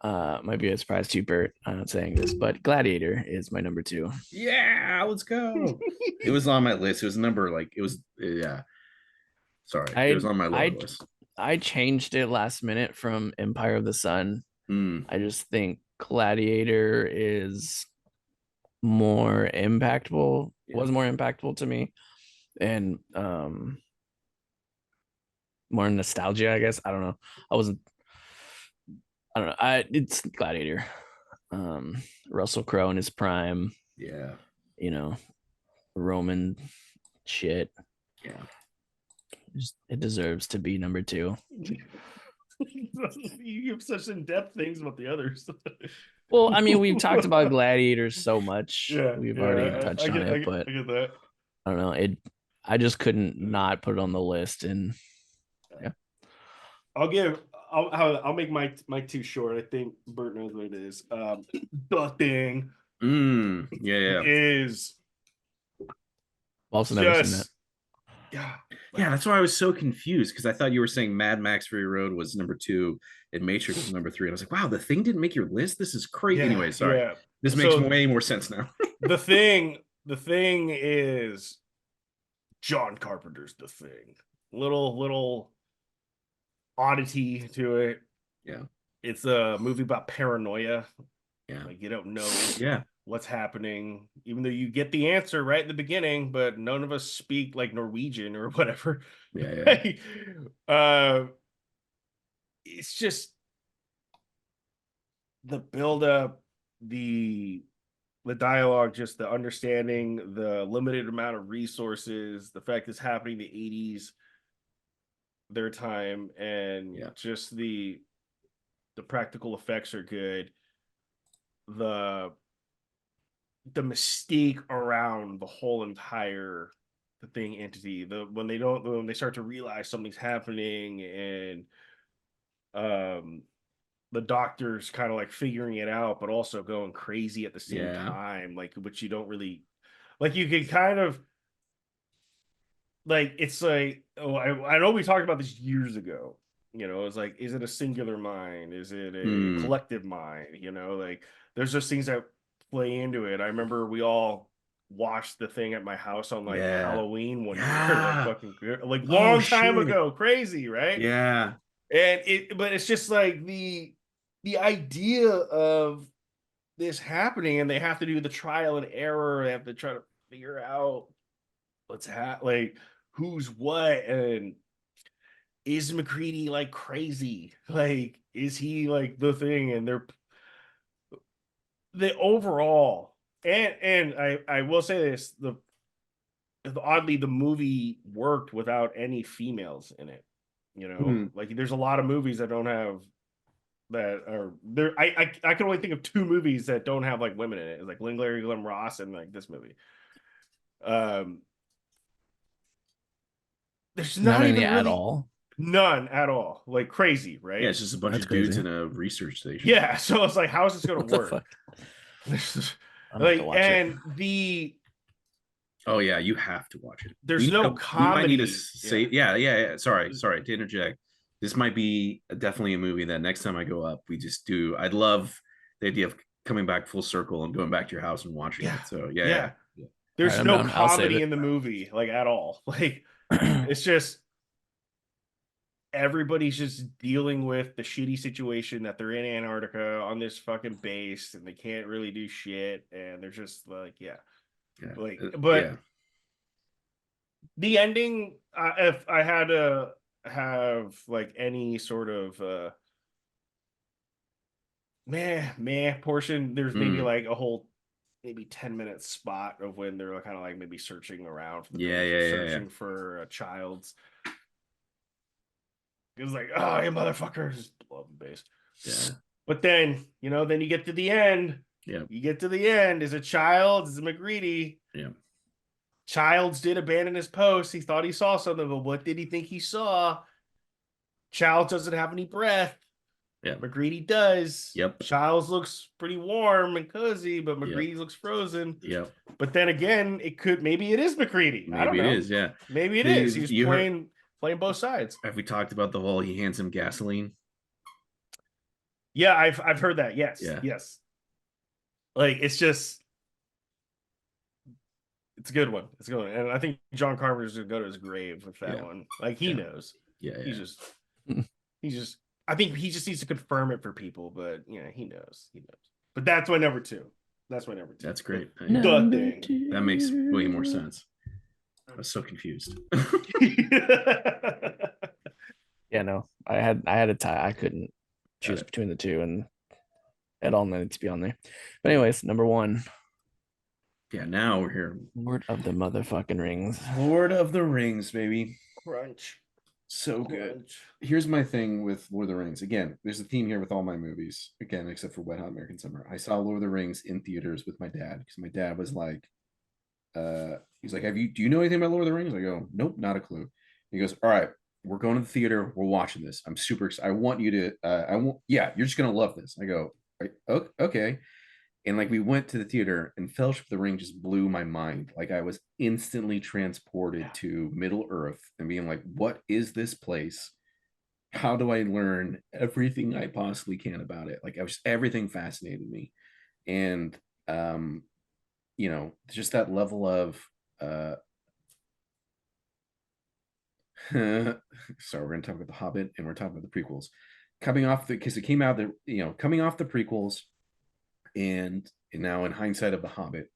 Might be a surprise to Bert. I'm not saying this, but Gladiator is my number 2. Yeah, let's go. It was on my list. It was yeah. Sorry, it was on my lower list. I changed it last minute from Empire of the Sun. I just think Gladiator is more impactful. Was more impactful to me, and more nostalgia, I guess. I don't know. I don't know. It's Gladiator. Russell Crowe in his prime. Yeah. Roman shit. Yeah. It deserves to be number 2. You have such in-depth things about the others. Well, I mean, we've talked about Gladiators so much. Yeah, We've already touched on it, but I get that. I don't know. I just couldn't not put it on the list, and yeah. I'll make my 2 short. I think Bert knows what it is. The Thing. Yeah. Is Also never seen that. Yeah, that's why I was so confused, because I thought you were saying Mad Max Fury Road was number 2 and Matrix was number 3. And I was like, wow, The Thing didn't make your list? This is crazy. Yeah, anyway, sorry. Yeah. This makes way more sense now. The Thing is John Carpenter's The Thing. Little oddity to it. Yeah. It's a movie about paranoia. Yeah. Like, you don't know what's happening, even though you get the answer right in the beginning, but none of us speak like Norwegian or whatever. Yeah. It's just the buildup, the dialogue, just the understanding, the limited amount of resources, the fact it's happening in the 80s, their time, and just the practical effects are good. The mystique around the whole entire Thing entity, when they start to realize something's happening, and the doctor's kind of like figuring it out, but also going crazy at the same time, like, which you don't really like. You can kind of like, it's like, I know we talked about this years ago. It's like, is it a singular mind? Is it a collective mind? Like, there's just things that play into it. I remember we all watched The Thing at my house on like Halloween one year, like long time ago. Crazy, right? Yeah. But it's just like the idea of this happening, and they have to do the trial and error. They have to try to figure out what's like who's what, and is McCready like crazy? Like, is he like the Thing? And the overall, and I will say this, oddly, the movie worked without any females in it. Like, there's a lot of movies that don't have that are there. I can only think of 2 movies that don't have like women in it. It's like Larry Glenn Ross and like this movie. There's not even really at all. None at all. Like crazy, right? Yeah, it's just a bunch That's of dudes crazy. in a research station. Yeah. So I was like, how is this gonna What the work? fuck? I'm have to Like, watch it. and Oh yeah, you have to watch it. there's no We might need to comedy. say, yeah. Sorry to interject. This might be definitely a movie that next time I go up, we just do. I'd love the idea of coming back full circle and going back to your house and watching Yeah. it. So Yeah. yeah. There's I'm no down. I'll save comedy it. in the movie, like at all. Like it's just everybody's just dealing with the shitty situation that they're in Antarctica on this fucking base and they can't really do shit. And they're just like, yeah. Like, but yeah. the ending, if I had to have like any sort of meh portion, there's maybe like a whole maybe 10-minute spot of when they're kind of like maybe searching around for the base or searching for a child's. It was like, oh, you motherfuckers, just blow up the base. Yeah. But then, then you get to the end. Yeah. You get to the end. Is it Childs? Is it McGreedy? Yeah. Childs did abandon his post. He thought he saw something, but what did he think he saw? Childs doesn't have any breath. Yeah. McGreedy does. Yep. Childs looks pretty warm and cozy, but McGreedy looks frozen. Yep. But then again, maybe it is McGreedy. I don't know. Maybe it is, yeah. Maybe it is. He's playing both sides. Have we talked about the whole he hands him gasoline? Yeah, I've heard that. Yes. Yeah. Yes. Like it's just it's a good one. It's a good one. And I think John Carpenter's gonna go to his grave with that one. Like he knows. Yeah. He's just I think he just needs to confirm it for people, but he knows. He knows. But that's my number two. That's great. That makes way more sense. I was so confused. Yeah, no. I had a tie. I couldn't choose between the two, and it all needed to be on there. But anyways, number one. Yeah, now we're here. Lord of the motherfucking Rings. Lord of the Rings, baby. Crunch. So good. Here's my thing with Lord of the Rings. Again, there's a theme here with all my movies. Again, except for Wet Hot American Summer. I saw Lord of the Rings in theaters with my dad because my dad was like, he's like, do you know anything about Lord of the Rings? I go, nope, not a clue. He goes, all right, we're going to the theater. We're watching this. I'm super excited. I want you to, you're just going to love this. I go, okay. And like we went to the theater and Fellowship of the Ring just blew my mind. Like I was instantly transported to Middle Earth and being like, what is this place? How do I learn everything I possibly can about it? Like everything fascinated me. And just that level of sorry, we're gonna talk about The Hobbit and we're talking about the prequels. Coming off because it came out coming off the prequels. And now in hindsight of The Hobbit,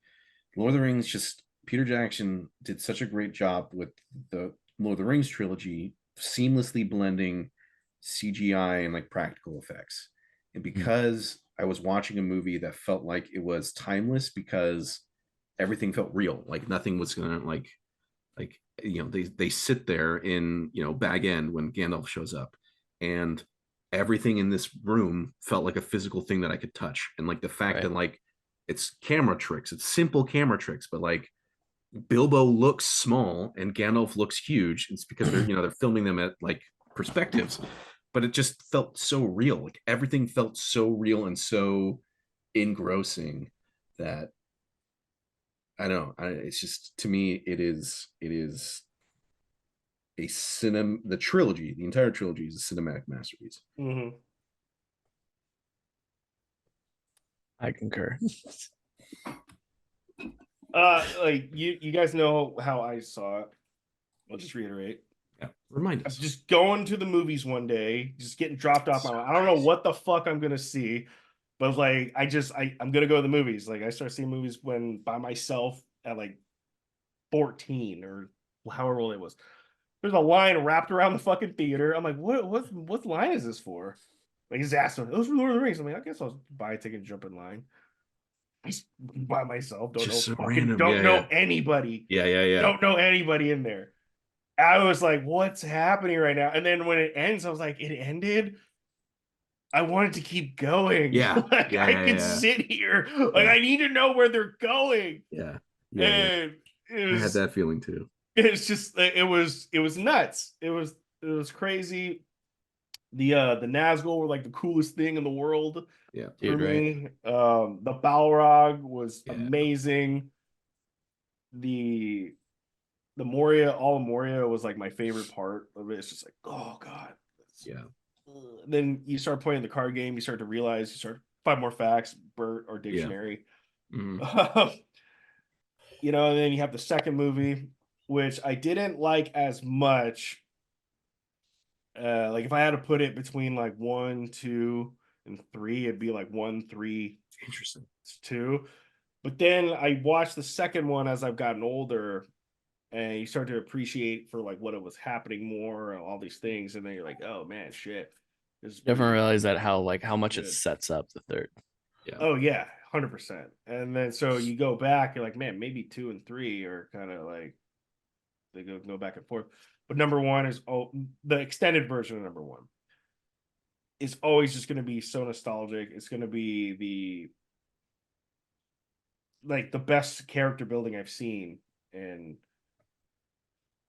Lord of the Rings, just Peter Jackson did such a great job with the Lord of the Rings trilogy, seamlessly blending CGI and like practical effects. And because I was watching a movie that felt like it was timeless because everything felt real, like nothing was gonna they sit there in Bag End when Gandalf shows up, and everything in this room felt like a physical thing that I could touch. And like the fact that like it's camera tricks, it's simple camera tricks, but like Bilbo looks small and Gandalf looks huge. It's because they're filming them at like perspectives, but it just felt so real. Like everything felt so real and so engrossing that I don't know. It's just, to me, it is the trilogy, the entire trilogy is a cinematic masterpiece. Mm-hmm. I concur. Like you guys know how I saw it. I'll just reiterate. Yeah, remind us. Just going to the movies one day, just getting dropped off. I don't know what the fuck I'm gonna see, but like I'm gonna go to the movies. Like I started seeing movies when by myself at like 14 or however old it was. There's a line wrapped around the fucking theater. I'm like, what line is this for? Like he's asking, it was for Lord of the Rings. I'm like, I guess I'll buy a ticket and jump in line. By myself, don't just know, so random. don't know anybody. Yeah. Don't know anybody in there. I was like, what's happening right now? And then when it ends, I was like, it ended. I wanted to keep going. Yeah. Like I can sit here. Like I need to know where they're going. Yeah. And I had that feeling too. It's just it was nuts. It was It was crazy. The Nazgul were like the coolest thing in the world Yeah. for Dude, right? me. The Balrog was Yeah. amazing. The Moria, all of Moria was like my favorite part of it. It's just like, oh god. Yeah. Then you start playing the card game, you start to realize, you start find more facts, Bert or dictionary. Mhm. You know, and then you have the second movie, which I didn't like as much. Like if I had to put it between like 1, 2, and 3, it'd be like 1, 3, Interesting. 2. But then I watched the second one as I've gotten older, and you start to appreciate for like what it was happening more and all these things, and then you're like, oh man, shit, this is Definitely pretty realize that how much it good. sets up the third. Yeah. Oh yeah, 100%. And then so you go back, you're like, man, maybe 2 and 3 are kind of like they go back and forth. But number one is the extended version of number one is always just going to be so nostalgic. It's going to be the best character building I've seen, and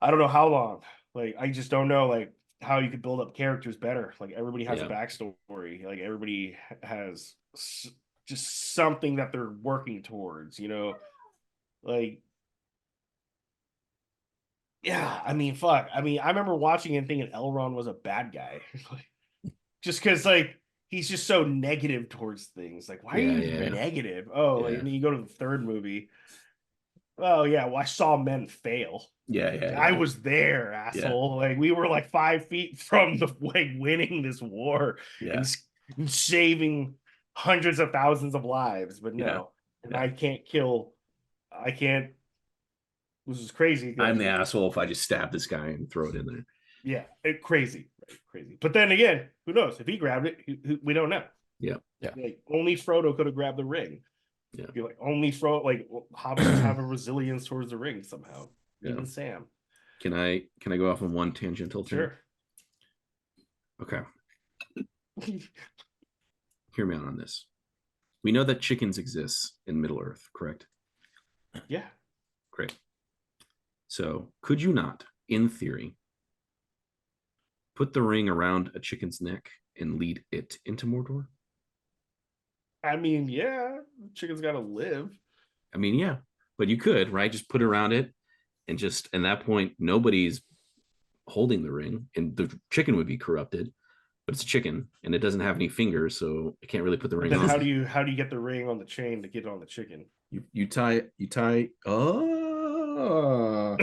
I don't know how long. Like I just don't know like how you could build up characters better. Like everybody has a Yeah. backstory. Like everybody has just something that they're working towards. You know, like yeah. I mean, fuck. I mean, I remember watching it and thinking Elrond was a bad guy, just because like he's just so negative towards things. Like, why are Yeah, you yeah. negative? Oh, like, Yeah. and then you go to the third movie. Oh yeah, well I saw men fail. Yeah, Like, yeah, I yeah. was there, asshole. Like we were like 5 feet from the like winning this war Yeah. and saving hundreds of thousands of lives, but Yeah. no, and Yeah. I can't kill. I can't. This is crazy. I'm the asshole if I just stab this guy and throw it in there. Yeah, crazy, right, crazy. But then again, who knows? If he grabbed it, we don't know. Yeah. Yeah. Like only Frodo could have grabbed the ring. Yeah. You're like only Frodo. Like hobbits have a resilience towards the ring somehow. Yeah. Even Sam. Can I go off on one tangential thing? Sure. Okay. Hear me out on this. We know that chickens exist in Middle Earth, correct? Yeah. Great. So could you not, in theory, put the ring around a chicken's neck and lead it into Mordor? I mean, yeah, chicken's got to live. I mean, yeah, but you could, right? Just put it around it, and just at that point, nobody's holding the ring, and the chicken would be corrupted. But it's a chicken, and it doesn't have any fingers, so it can't really put the ring Then on. how do you get the ring on the chain to get it on the chicken? You tie. Oh.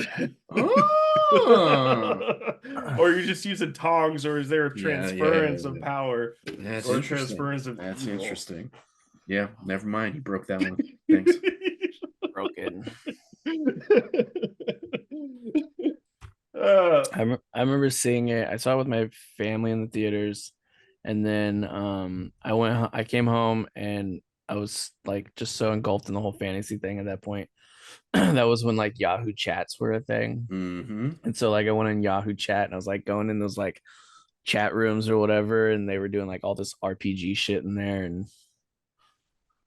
Or you're just using tongs, or is there a Yeah, transference of power That's or interesting. transference of That's evil? interesting. Yeah, never mind. You broke that one. Thanks. Broken. uh, I remember seeing it. I saw it with my family in the theaters, and then I came home and I was like just so engulfed in the whole fantasy thing at that point. That was when like Yahoo chats were a thing. Mm-hmm. And so like I went in Yahoo chat and I was like going in those like chat rooms or whatever, and they were doing like all this RPG shit in there. And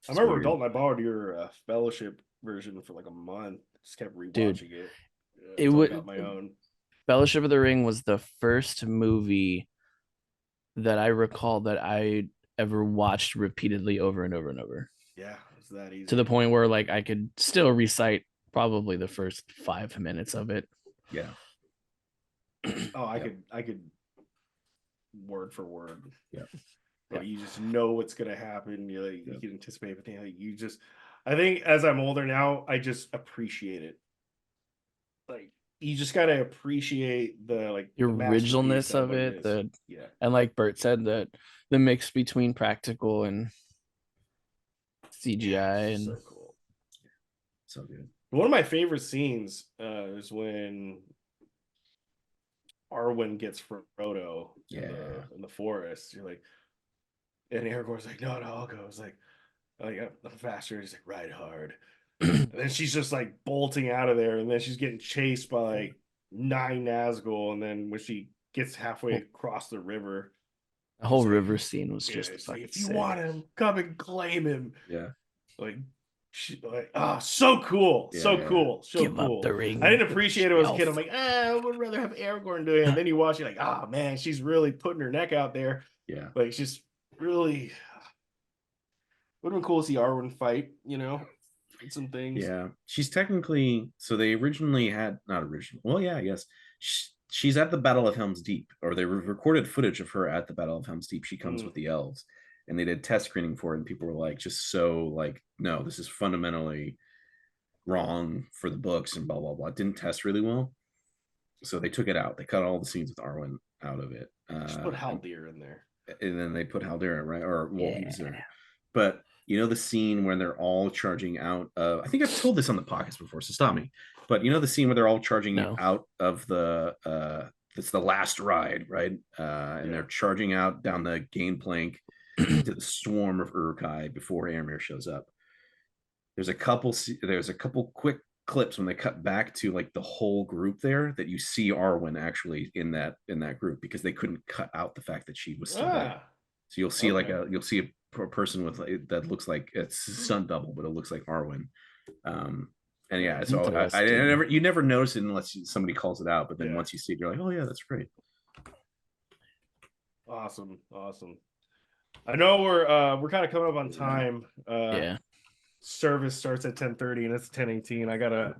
I remember weird. Dalton, I borrowed your Fellowship version for like a month. Just kept rewatching it. it Until I would got my own. Fellowship of the Ring was the first movie that I recall that I ever watched repeatedly over and over and over. Yeah, it's that easy. To the point where like I could still recite probably the first 5 minutes of it. Yeah. Oh, I could word for word. Yeah. Like, you just know what's gonna happen. You can anticipate everything. Like, I think as I'm older now, I just appreciate it. Like you just gotta appreciate the Originalness of it. And like Bert said, that the mix between practical and CGI and so cool. So good. One of my favorite scenes is when Arwen gets Frodo in the forest. You're like, and Aragorn's like, no, I'll go. It's like, oh yeah, I'm faster. He's like, ride hard. And then she's just like bolting out of there, and then she's getting chased by like 9 Nazgul, and then when she gets halfway across the river, the whole river scene was just like, fucking if you sick. want him, come and claim him. Yeah. Like Like, so cool, Yeah, so yeah. cool, so Give cool. up the ring. I didn't appreciate it as a kid. I'm Shelf. like, I would rather have Aragorn doing it. And then you watch it like, man, she's really putting her neck out there. Yeah. Like, she's really would have been cool to see Arwen fight, some things. Yeah. She's technically, so they originally had, not original. Well, yeah, I guess. She's at the Battle of Helm's Deep, or they recorded footage of her at the Battle of Helm's Deep. She comes with the elves, and they did test screening for it, and people were like, just so like, no, this is fundamentally wrong for the books and blah blah blah. It didn't test really well, so they took it out. They cut all the scenes with Arwen out of it. Just put Haldir in there, and then they put Haldir, right? Or well, Yeah. he was there. But you know the scene when they're all charging out of, I think I've told this on the podcast before, so stop me. But you know the scene where they're all charging out of the it's the last ride, right? And they're charging out down the gangplank to the swarm of Uruk-hai before Aramir shows up. There's a couple quick clips when they cut back to like the whole group there that you see Arwen actually in that group, because they couldn't cut out the fact that she was still there. So you'll see you'll see a person with that looks like it's a stunt double, but it looks like Arwen. And yeah, so you never notice it unless somebody calls it out, but then once you see it, you're like, oh yeah, that's great. Awesome. I know we're kind of coming up on time. Service starts at 10:30 and it's 10:18. I gotta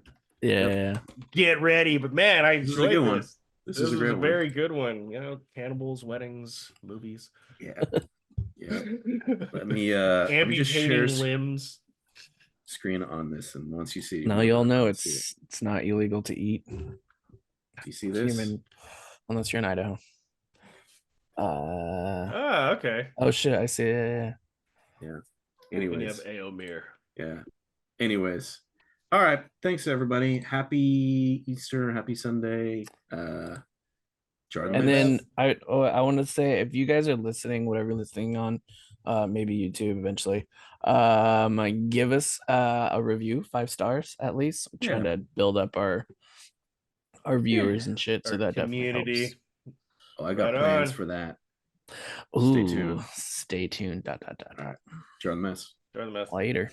get ready, but man, I enjoyed this. This is a very good one. Cannibals, weddings, movies. Yeah. Let me just share limbs. Screen on this, and once you see, now you'll know it's not illegal to eat. You see this? Human, unless you're in Idaho. Okay. Oh shit! I see it. Yeah. Anyways, you have Aomir. Yeah. Anyways, all right. Thanks everybody. Happy Easter. Happy Sunday. JARdon. And then I want to say, if you guys are listening, whatever you're listening on, maybe YouTube eventually, give us a review, 5 stars at least. I'm trying to build up our viewers and shit, so that community definitely helps. Oh, I got plans for that. Ooh, stay tuned. All right. JARdon. Later.